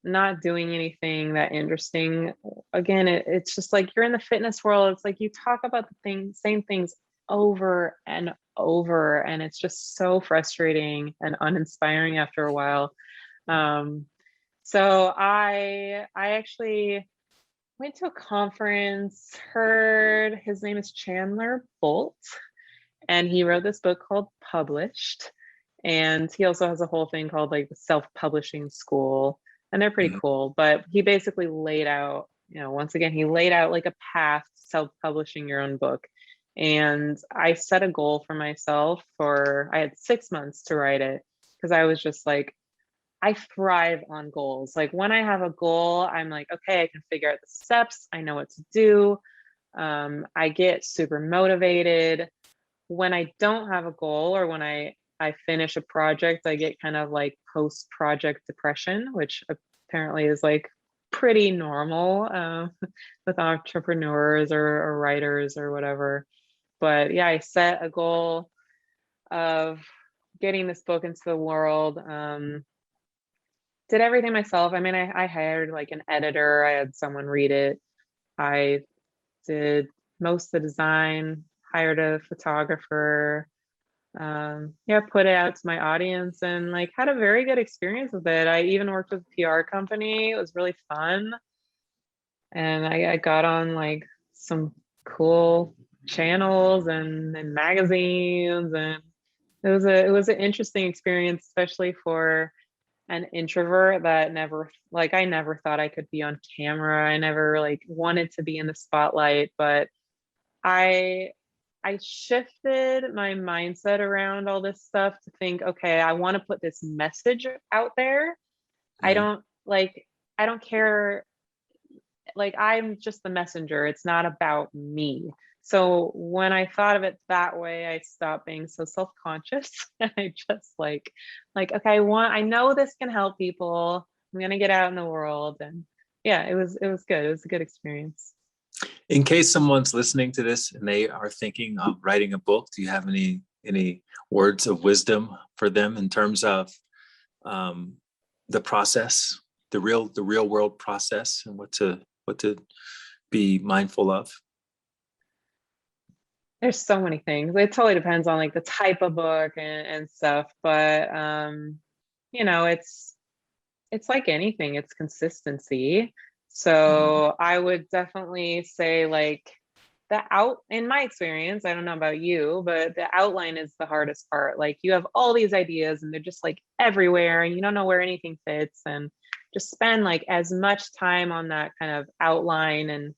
not doing anything that interesting. Again, it's just like you're in the fitness world. It's like you talk about same things over and over, and it's just so frustrating and uninspiring after a while. So I actually went to a conference, heard his name is Chandler Bolt, and he wrote this book called Published. And he also has a whole thing called like the self-publishing school, and they're pretty Mhm. cool. But he basically laid out, once again, he laid out like a path to self-publishing your own book. And I set a goal for myself I had 6 months to write it, because I was just like, I thrive on goals. Like when I have a goal, I'm like, okay, I can figure out the steps. I know what to do. I get super motivated. When I don't have a goal, or when I finish a project, I get kind of like post-project depression, which apparently is like pretty normal with entrepreneurs or writers or whatever. But yeah, I set a goal of getting this book into the world. Did everything myself. I mean, I hired like an editor, I had someone read it. I did most of the design, hired a photographer, yeah, put it out to my audience, and like had a very good experience with it. I even worked with a PR company. It was really fun. And I got on like some cool channels and magazines, and it was an interesting experience, especially for an introvert that I never thought I could be on camera. I never like wanted to be in the spotlight, but I I shifted my mindset around all this stuff to think, okay, I want to put this message out there. I Mhm. don't like I don't care, like I'm just the messenger. It's not about me. So when I thought of it that way, I stopped being so self-conscious. And I just like okay, I know this can help people. I'm going to get out in the world. And yeah, it was good. It was a good experience. In case someone's listening to this and they are thinking of writing a book, do you have any words of wisdom for them in terms of um, the process, the real world process, and what to be mindful of? There's so many things. It totally depends on like the type of book and stuff, but you know, it's like anything, it's consistency. Mhm. So I would definitely say like in my experience, I don't know about you, but the outline is the hardest part. Like you have all these ideas and they're just like everywhere, and you don't know where anything fits, and just spend like as much time on that kind of outline. And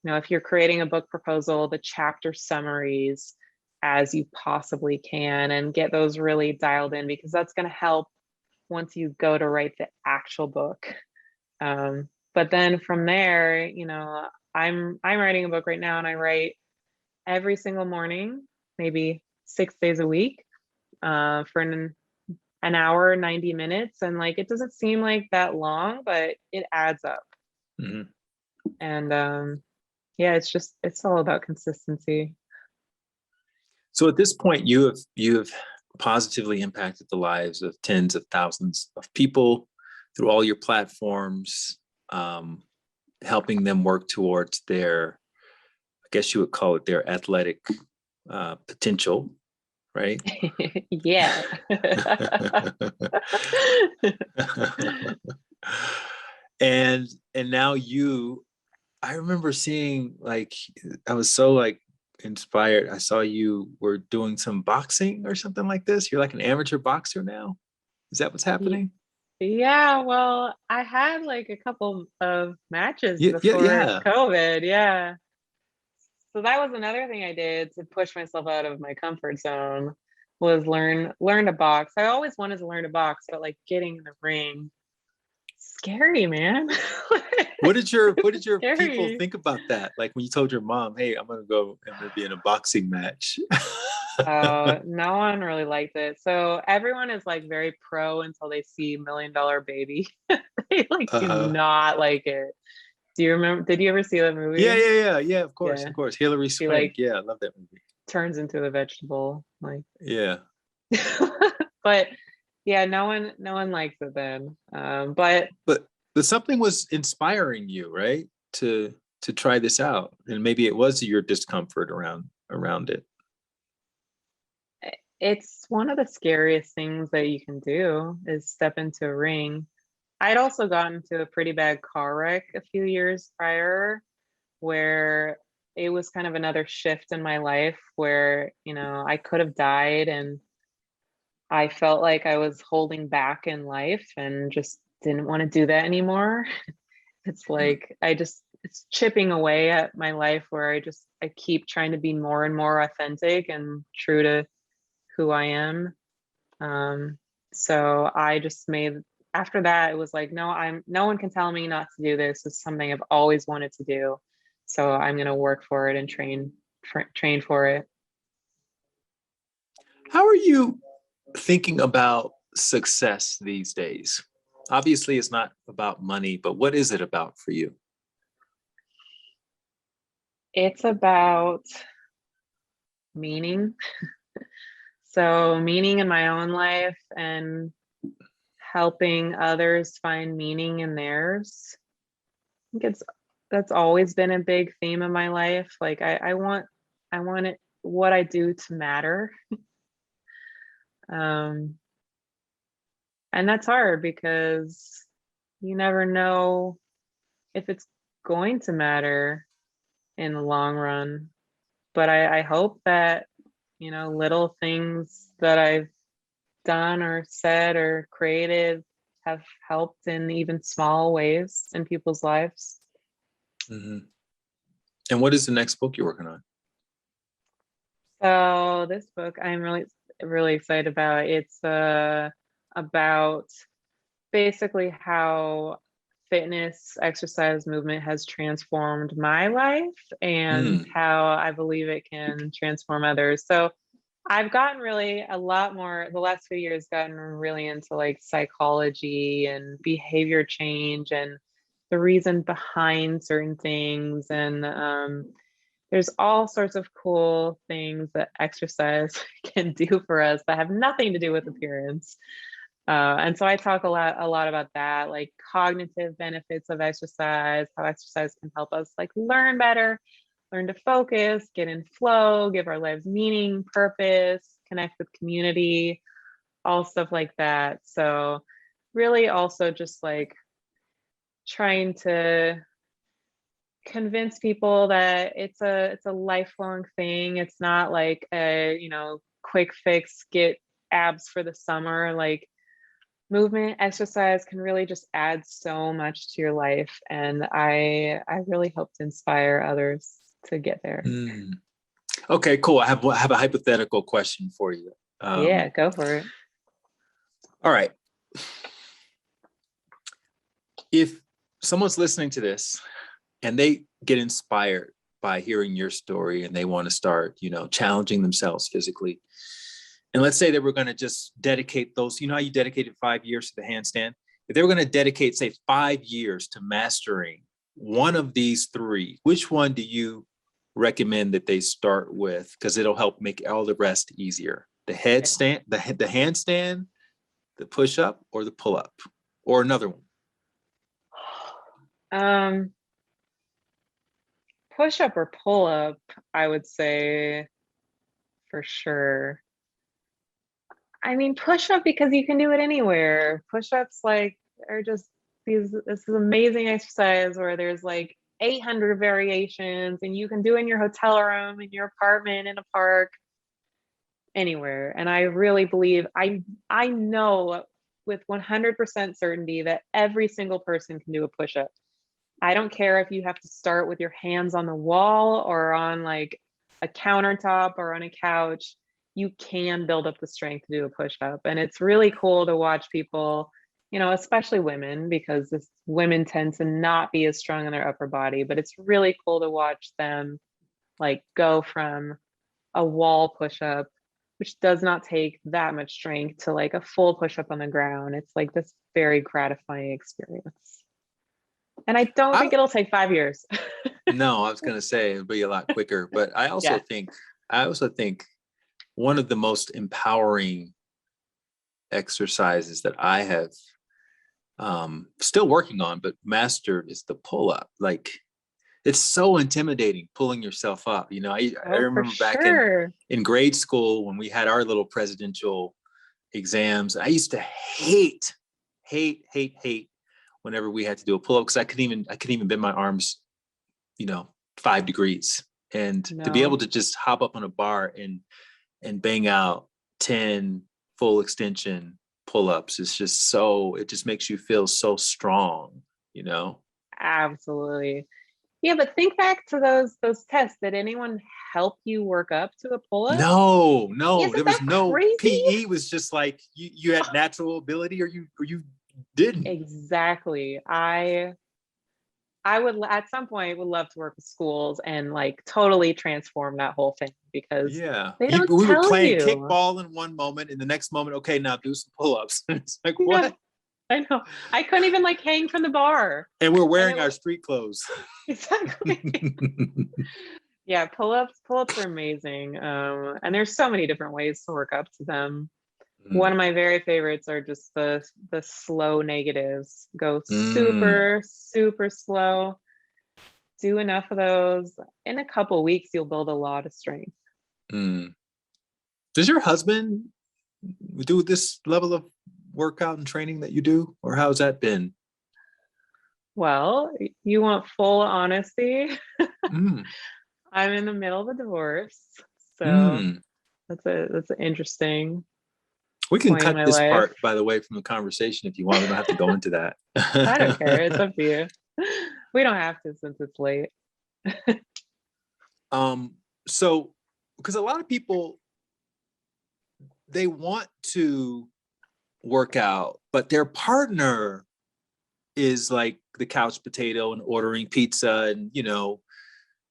if you're creating a book proposal, the chapter summaries as you possibly can, and get those really dialed in, because that's going to help once you go to write the actual book. But then from there, I'm writing a book right now, and I write every single morning, maybe 6 days a week, for an hour, 90 minutes. And like it doesn't seem like that long, but it adds up. Mhm. And yeah, it's all about consistency. So at this point, you have positively impacted the lives of tens of thousands of people through all your platforms, um, helping them work towards their, I guess you would call it their athletic potential, right? Yeah. And now I remember seeing, like, I was so like inspired. I saw you were doing some boxing or something like this. You're like an amateur boxer now. Is that what's Y- happening? Yeah, well, I had like a couple of matches Yeah, yeah, before yeah. COVID. Yeah. So that was another thing I did to push myself out of my comfort zone was learn to box. I always wanted to learn to box, but like getting in the ring, scary, man. What It's did your people scary. think about that? Like when you told your mom, "Hey, I'm gonna be in a boxing match." No one really liked it. So everyone is like very pro until they see Million Dollar Baby. They like do uh, not like it. Do you remember? Did you ever see that yeah, movie? yeah, yeah, yeah. Of course, Yeah. of course. Hillary She Swank. like Yeah, I love that movie. turns into a vegetable. Like Yeah. but yeah, no one likes it then. But But something was inspiring you, right? To try this out, and maybe it was your discomfort around it. it's one of the scariest things that you can do is step into a ring. I'd also gotten into a pretty bad car wreck a few years prior where it was kind of another shift in my life where, I could have died and I felt like I was holding back in life and just didn't want to do that anymore. It's Mm. like it's chipping away at my life where I keep trying to be more and more authentic and true to who I am. Um, so I just made after that it was like no one can tell me not to do this. It's something I've always wanted to do. So I'm gonna work for it and train for it. How are you thinking about success these days? Obviously, it's not about money, but what is it about for you? It's about meaning. So meaning in my own life and helping others find meaning in theirs. I think that's always been a big theme of my life. Like I want it what I do to matter. Um, and that's hard because you never know if it's going to matter in the long run. But I hope that, little things that I've done or said or created have helped in even small ways in people's lives. Mm-hmm. And what is the next book you're working on? So this book I'm really excited about. It's about basically how fitness, exercise, movement has transformed my life and Mm. how I believe it can transform others. So I've gotten really a lot more the last few years gotten really into like psychology and behavior change and the reason behind certain things and there's all sorts of cool things that exercise can do for us that have nothing to do with appearance. And so I talk a lot about that, like cognitive benefits of exercise, how exercise can help us like learn better, learn to focus, get in flow, give our lives meaning, purpose, connect with community, all stuff like that. So really also just like trying to convince people that it's a lifelong thing. It's not like a, quick fix, get abs for the summer. Like movement, exercise can really just add so much to your life. And I really hope to inspire others to get there. Mm. Okay, cool. I have a hypothetical question for you. Yeah, go for it. All right. If someone's listening to this and they get inspired by hearing your story and they want to start, challenging themselves physically, and let's say they were going to just dedicate those, how you dedicated 5 years to the handstand. If they were going to dedicate, say, 5 years to mastering one of these three, which one do you recommend that they start with? Because it'll help make all the rest easier. The headstand, the handstand, the push up, or the pull up, or another one. Um, Push up or pull up, I would say for sure. I mean, push up because you can do it anywhere. Push ups like are just this is amazing exercise where there's like 800 variations and you can do it in your hotel room, in your apartment, in a park, anywhere. And I really believe I know with 100% certainty that every single person can do a push up. I don't care if you have to start with your hands on the wall or on like a countertop or on a couch. You can build up the strength to do a push up. And it's really cool to watch people, especially women, because women tend to not be as strong in their upper body, but it's really cool to watch them like go from a wall push up, which does not take that much strength, to like a full push up on the ground. It's like this very gratifying experience. And I don't think it'll take 5 years. No, I was going to say it'll be a lot quicker, but I also think one of the most empowering exercises that I have still working on, but mastered, is the pull up. Like, it's so intimidating pulling yourself up. I remember back in grade school when we had our little presidential exams, I used to hate whenever we had to do a pull up, because I couldn't even bend my arms, 5 degrees. And to be able to just hop up on a bar and bang out 10 full extension pull-ups is just it just makes you feel so strong, Absolutely. Yeah, but think back to those tests. Did anyone help you work up to a pull-up? No, Isn't there was no crazy? PE. Was just like you had natural ability or you didn't. Exactly. I would at some point would love to work with schools and like totally transform that whole thing, because they don't we were tell playing you. kickball in one moment, and the next moment, okay, now do some pull-ups. It's like, what? I know. I couldn't even like hang from the bar. And we're wearing our street clothes. Exactly. Yeah, pull-ups are amazing. And there's so many different ways to work up to them. One of my very favorites are just the slow negatives. Go super, super slow. Do enough of those. In a couple weeks, you'll build a lot of strength. Does your husband do this level of workout and training that you do, or how's that been? Well, you want full honesty? I'm in the middle of a divorce, so that's interesting. We can cut this part, by the way, from the conversation if you want. We don't have to go into that. I don't care. It's up to you. We don't have to, since it's late. So, because a lot of people, they want to work out, but their partner is like the couch potato and ordering pizza and,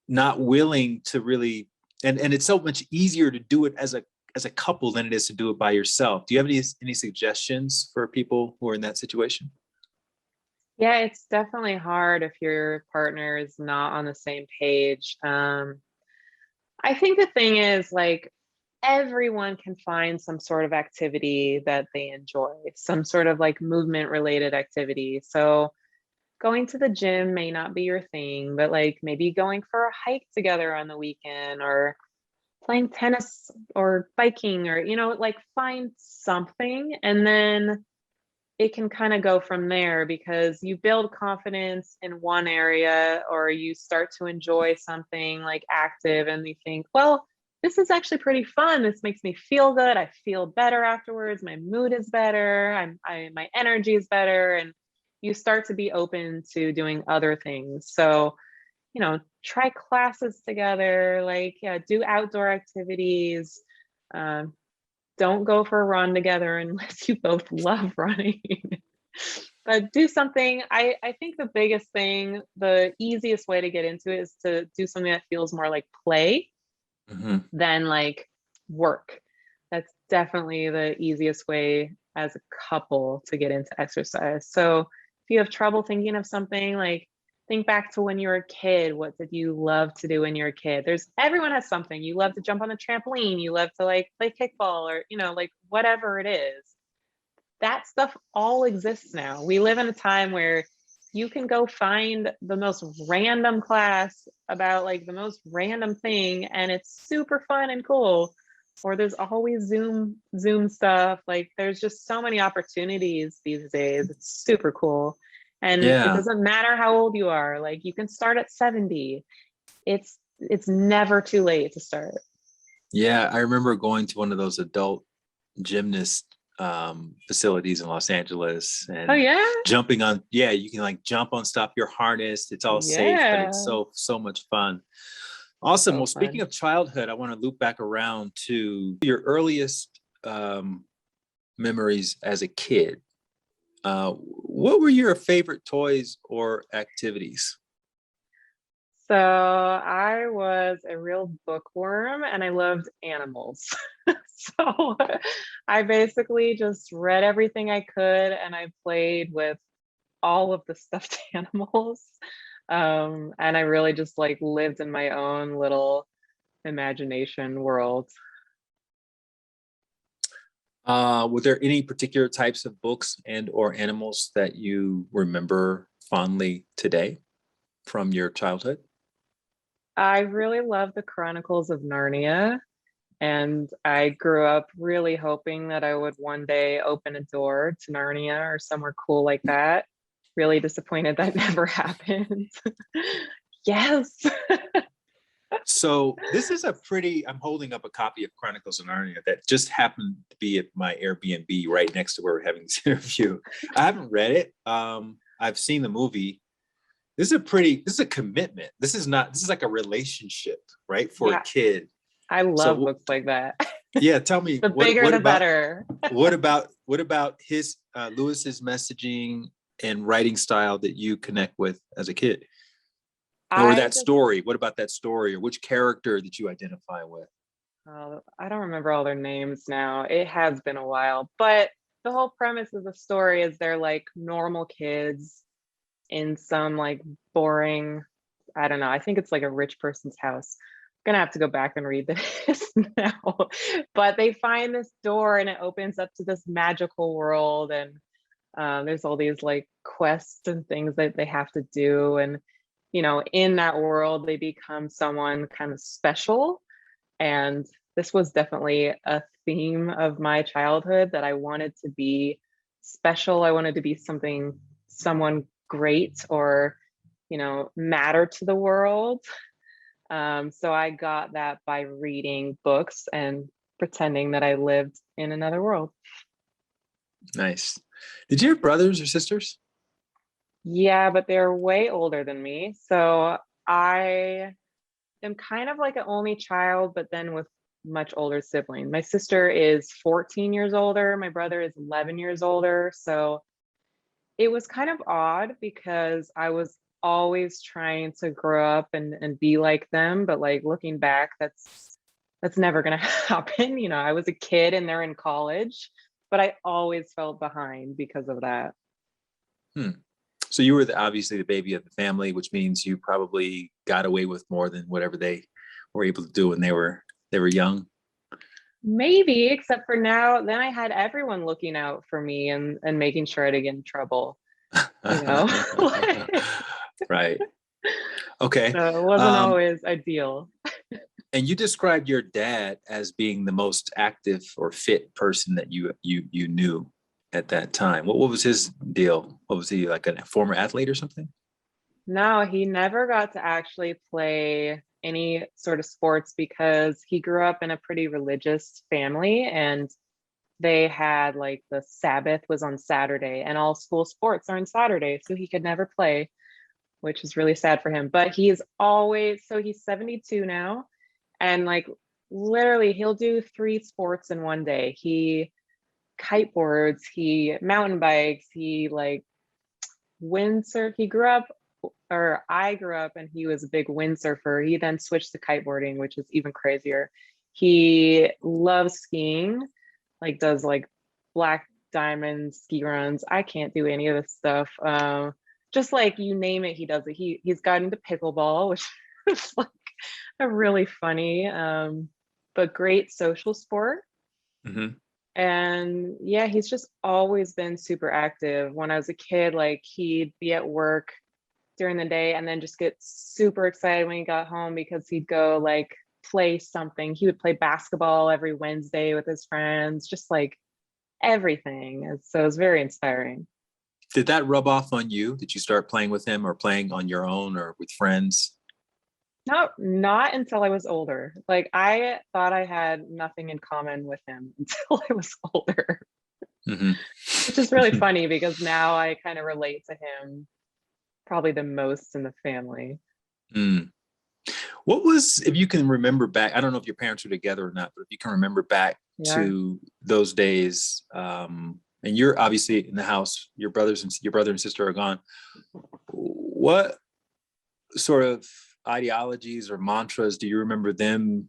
not willing to really, and it's so much easier to do it as a couple than it is to do it by yourself. Do you have any suggestions for people who are in that situation? Yeah, it's definitely hard if your partner is not on the same page. I think the thing is, like, everyone can find some sort of activity that they enjoy, some sort of like movement related activity. So going to the gym may not be your thing, but like maybe going for a hike together on the weekend, or playing tennis or biking, or, like, find something, and then it can kind of go from there, because you build confidence in one area, or you start to enjoy something like active and you think, well, this is actually pretty fun. This makes me feel good. I feel better afterwards. My mood is better. My energy is better. And you start to be open to doing other things. So, try classes together, like, do outdoor activities. Don't go for a run together unless you both love running. But do something. I think the biggest thing, the easiest way to get into it, is to do something that feels more like play than like work. That's definitely the easiest way as a couple to get into exercise. So if you have trouble thinking of something, like, think back to when you were a kid. What did you love to do when you were a kid? Everyone has something. You love to jump on the trampoline. You love to like play kickball, or, like whatever it is. That stuff all exists now. We live in a time where you can go find the most random class about like the most random thing, and it's super fun and cool. or there's always Zoom stuff. Like there's just so many opportunities these days. It's super cool. And it Yeah. doesn't matter how old you are. Like you can start at 70. It's never too late to start. Yeah. I remember going to one of those adult gymnast facilities in Los Angeles Oh and yeah? jumping on, yeah, you can like jump on, stop your harness. It's all safe, but it's Yeah. so much fun. Awesome. So Well, speaking fun. of childhood, I want to loop back around to your earliest memories as a kid. What were your favorite toys or activities? So I was a real bookworm and I loved animals. So I basically just read everything I could and I played with all of the stuffed animals. And I really just like lived in my own little imagination world. Were there any particular types of books and or animals that you remember fondly today from your childhood? I really love the Chronicles of Narnia. And I grew up really hoping that I would one day open a door to Narnia or somewhere cool like that. Really disappointed that never happened. Yes. So this is a pretty, I'm holding up a copy of Chronicles of Narnia that just happened to be at my Airbnb right next to where we're having this interview. I haven't read it. I've seen the movie. This is a commitment. This is like a relationship, right? For a Yeah, kid. I love So books like that. yeah, tell me The bigger, the better. what about his Lewis's messaging and writing style that you connect with as a kid? Or I that just, story? What about that story, or which character that you identify with? I don't remember all their names now. It has been a while, but the whole premise of the story is they're like normal kids in some like boring, I don't know, I think it's like a rich person's house. I'm gonna have to go back and read this now. But they find this door and it opens up to this magical world, and there's all these like quests and things that they have to do. And in that world they become someone kind of special. And this was definitely a theme of my childhood, that I wanted to be special. I wanted to be someone great, or matter to the world. So I got that by reading books and pretending that I lived in another world. Nice. Did you have brothers or sisters? Yeah, but they're way older than me. So I am kind of like an only child, but then with much older siblings. My sister is 14 years older. My brother is 11 years older. So it was kind of odd because I was always trying to grow up and be like them. But like looking back, that's never gonna happen. I was a kid and they're in college, but I always felt behind because of that. Hmm. So you were obviously the baby of the family, which means you probably got away with more than whatever they were able to do when they were young. Maybe, except for now, then I had everyone looking out for me and making sure I didn't get in trouble, you know? Right. Okay. So it wasn't Um, always ideal. and you described your dad as being the most active or fit person that you knew at that time. What was his deal? What was he, like a former athlete or something? No, he never got to actually play any sort of sports because he grew up in a pretty religious family, and they had like the Sabbath was on Saturday and all school sports are on Saturday. So he could never play, which is really sad for him. But he's 72 now. And like literally, he'll do three sports in one day. He kiteboards, he mountain bikes, he like windsurf. I grew up and he was a big windsurfer. He then switched to kiteboarding, which is even crazier. He loves skiing, like does like black diamond ski runs. I can't do any of this stuff. Just like you name it, he does it. He's got into pickleball, which is like a really funny but great social sport. Hmm. And yeah, he's just always been super active. When I was a kid, like he'd be at work during the day and then just get super excited when he got home because he'd go like play something. He would play basketball every Wednesday with his friends, just like everything. And so it was very inspiring. Did that rub off on you? Did you start playing with him or playing on your own or with friends? Not until I was older. Like I thought I had nothing in common with him until I was older, Mm-hmm. which is really funny because now I kind of relate to him probably the most in the family. Mm. What was, if you can remember back, I don't know if your parents were together or not, but if you can remember back Yeah. to those days, and you're obviously in the house, your brother and sister are gone. What sort of ideologies or mantras do you remember them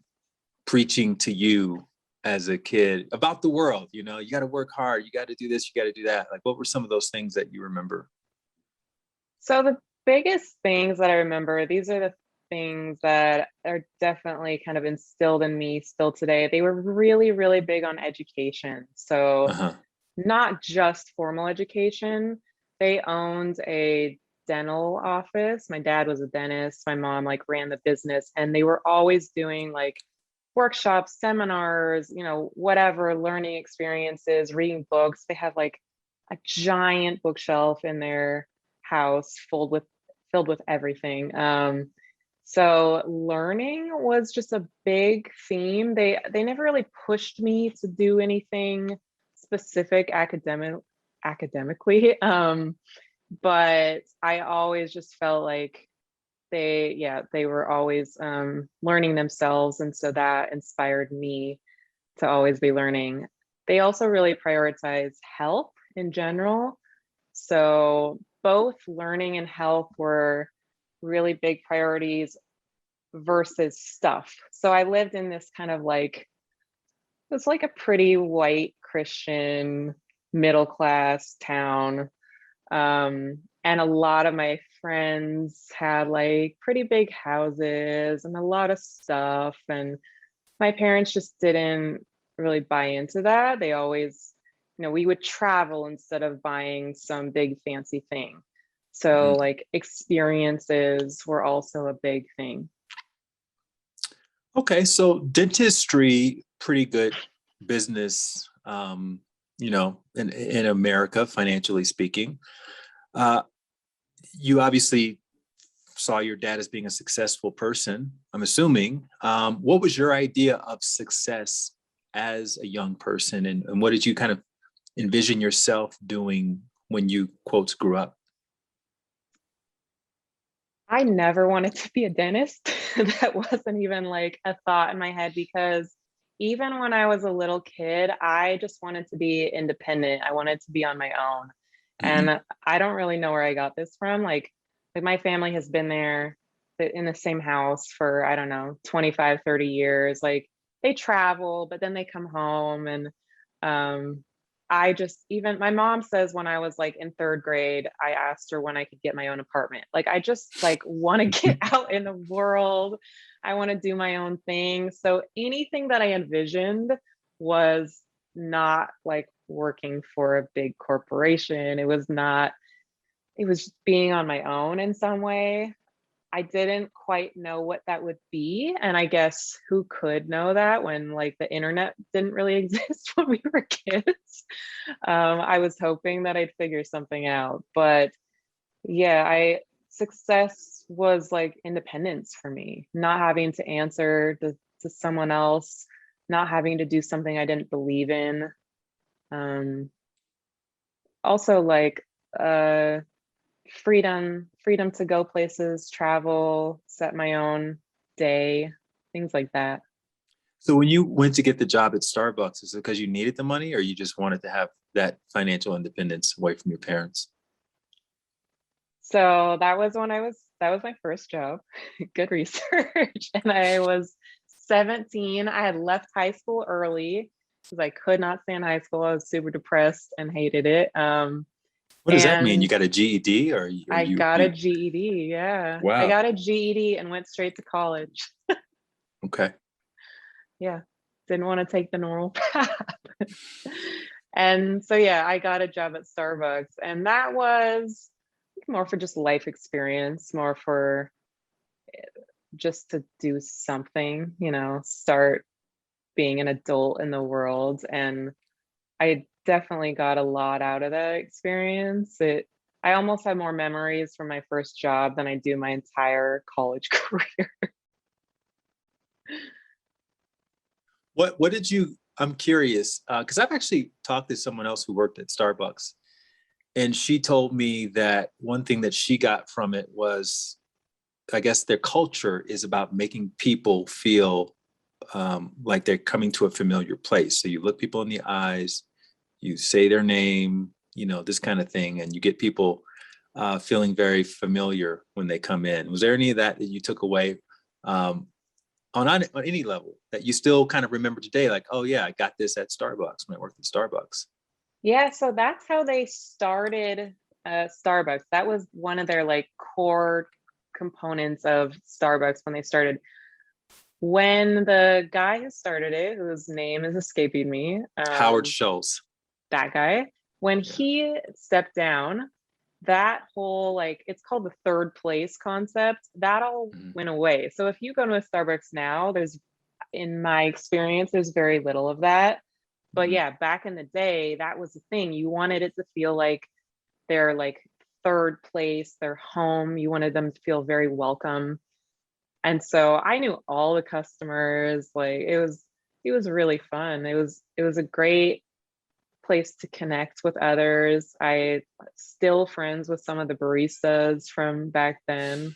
preaching to you as a kid about the world? You know, you got to work hard, you got to do this, you got to do that. Like, what were some of those things that you remember? So the biggest things that I remember, these are the things that are definitely kind of instilled in me still today. They were really, really big on education. So Uh-huh. not just formal education. They owned a dental office. My dad was a dentist. My mom like ran the business, and they were always doing like workshops, seminars, whatever, learning experiences, reading books. They had like a giant bookshelf in their house filled with everything. So learning was just a big theme. They never really pushed me to do anything specific academically. But I always just felt like they were always learning themselves, and so that inspired me to always be learning. They also really prioritize health in general. So both learning and health were really big priorities versus stuff. So I lived in this kind of like, it's like a pretty white Christian middle class town. And a lot of my friends had like pretty big houses and a lot of stuff. And my parents just didn't really buy into that. They always, we would travel instead of buying some big fancy thing. So Mhm. like experiences were also a big thing. Okay, so dentistry, pretty good business, in America, financially speaking. Uh, you obviously saw your dad as being a successful person, I'm assuming. What was your idea of success as a young person, and what did you kind of envision yourself doing when you, quotes, grew up? I never wanted to be a dentist. That wasn't even like a thought in my head because even when I was a little kid, I just wanted to be independent. I wanted to be on my own. Mm-hmm. And I don't really know where I got this from. Like my family has been there in the same house for, I don't know, 25, 30 years. Like they travel, but then they come home. And um I just, even my mom says when I was like in third grade, I asked her when I could get my own apartment. Like I just like want to get out in the world. I want to do my own thing. So anything that I envisioned was not like working for a big corporation. It was just being on my own in some way. I didn't quite know what that would be. And I guess who could know that when like the internet didn't really exist when we were kids? I was hoping that I'd figure something out. But yeah, success was like independence for me, not having to answer to someone else, not having to do something I didn't believe in. Um, Also like uh freedom to go places, travel, set my own day, things like that. So when you went to get the job at Starbucks, is it because you needed the money or you just wanted to have that financial independence away from your parents? So that was my first job. Good research. And I was 17. I had left high school early because I could not stand high school. I was super depressed and hated it. What does that mean? You And got a GED or I you, got a you, GED. Yeah. I wow. got a GED and went straight to college. Okay. Yeah. Didn't want to take the normal path. And so, yeah, I got a job at Starbucks, and that was more for just life experience, more for just to do something, start being an adult in the world. And I definitely got a lot out of that experience. I almost have more memories from my first job than I do my entire college career. What did you, I'm curious, because I've actually talked to someone else who worked at Starbucks, and she told me that one thing that she got from it was, I guess their culture is about making people feel like they're coming to a familiar place. So you look people in the eyes, you say their name, this kind of thing, and you get people feeling very familiar when they come in. Was there any of that you took away on any level that you still kind of remember today? Like, oh yeah, I got this at Starbucks when I worked at Starbucks. Yeah, so that's how they started Starbucks. That was one of their like core components of Starbucks when they started. When the guy who started it, whose name is escaping me, Howard Schultz. that guy, when Yeah. he stepped down, that whole like it's called the third place concept, that all went away. So if you go to a Starbucks now, in my experience, there's very little of that. But yeah, back in the day, that was the thing. You wanted it to feel like they're like third place, their home. You wanted them to feel very welcome. And so I knew all the customers. Like it was really fun. It was a great place to connect with others. I still friends with some of the baristas from back then.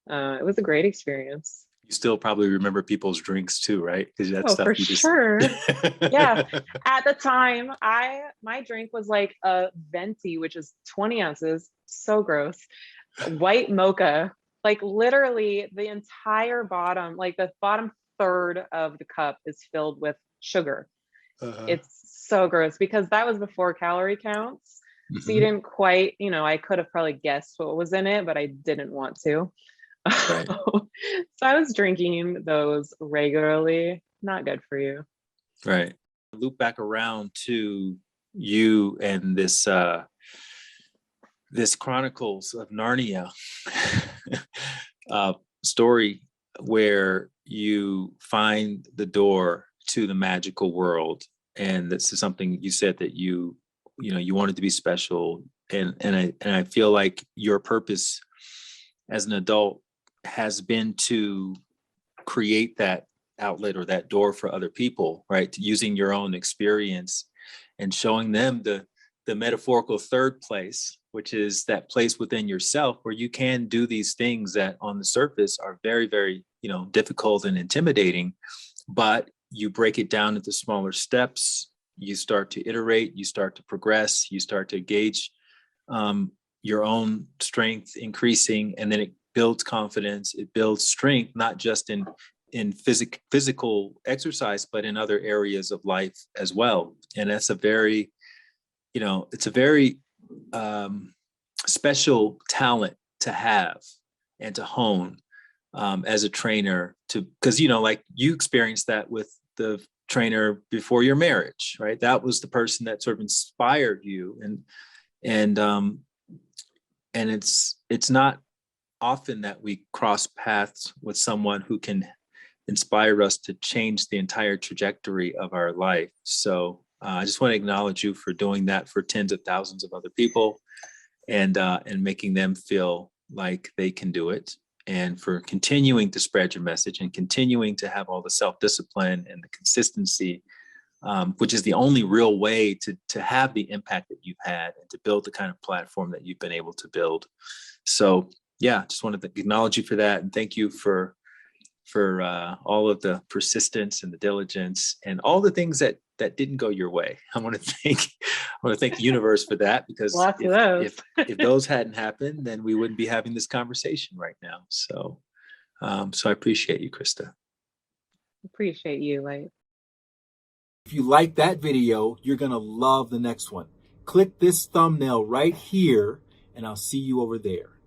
It was a great experience. You still probably remember people's drinks too, right? Because that Oh, stuff for you just sure. Yeah. At the time, my drink was like a venti, which is 20 ounces. So gross. White mocha. Like literally the entire bottom, like the bottom third of the cup is filled with sugar. uh-huh. It's so gross because that was before calorie counts. So you didn't quite, I could have probably guessed what was in it, but I didn't want to. Right. So I was drinking those regularly. Not good for you. Right. Loop back around to you and this Chronicles of Narnia story where you find the door to the magical world, and this is something you said that you wanted to be special, and I feel like your purpose as an adult has been to create that outlet or that door for other people, right? Using your own experience and showing them the metaphorical third place, which is that place within yourself where you can do these things that on the surface are very, very, difficult and intimidating, but you break it down into smaller steps. You start to iterate, you start to progress, you start to gauge your own strength increasing, and then it builds confidence, it builds strength, not just in physical exercise, but in other areas of life as well. And that's a very, it's a very special talent to have and to hone as a trainer, because like you experienced that with the trainer before your marriage, right? That was the person that sort of inspired you, and it's not often that we cross paths with someone who can inspire us to change the entire trajectory of our life. So I just want to acknowledge you for doing that for tens of thousands of other people, and making them feel like they can do it, and for continuing to spread your message and continuing to have all the self-discipline and the consistency, which is the only real way to have the impact that you've had and to build the kind of platform that you've been able to build. So yeah, just wanted to acknowledge you for that, and thank you for all of the persistence and the diligence and all the things that didn't go your way. I want to thank the universe for that, because Lots of those. if those hadn't happened, then we wouldn't be having this conversation right now. So I appreciate you, Krista. Appreciate you. Like, if you like that video, you're going to love the next one. Click this thumbnail right here, and I'll see you over there.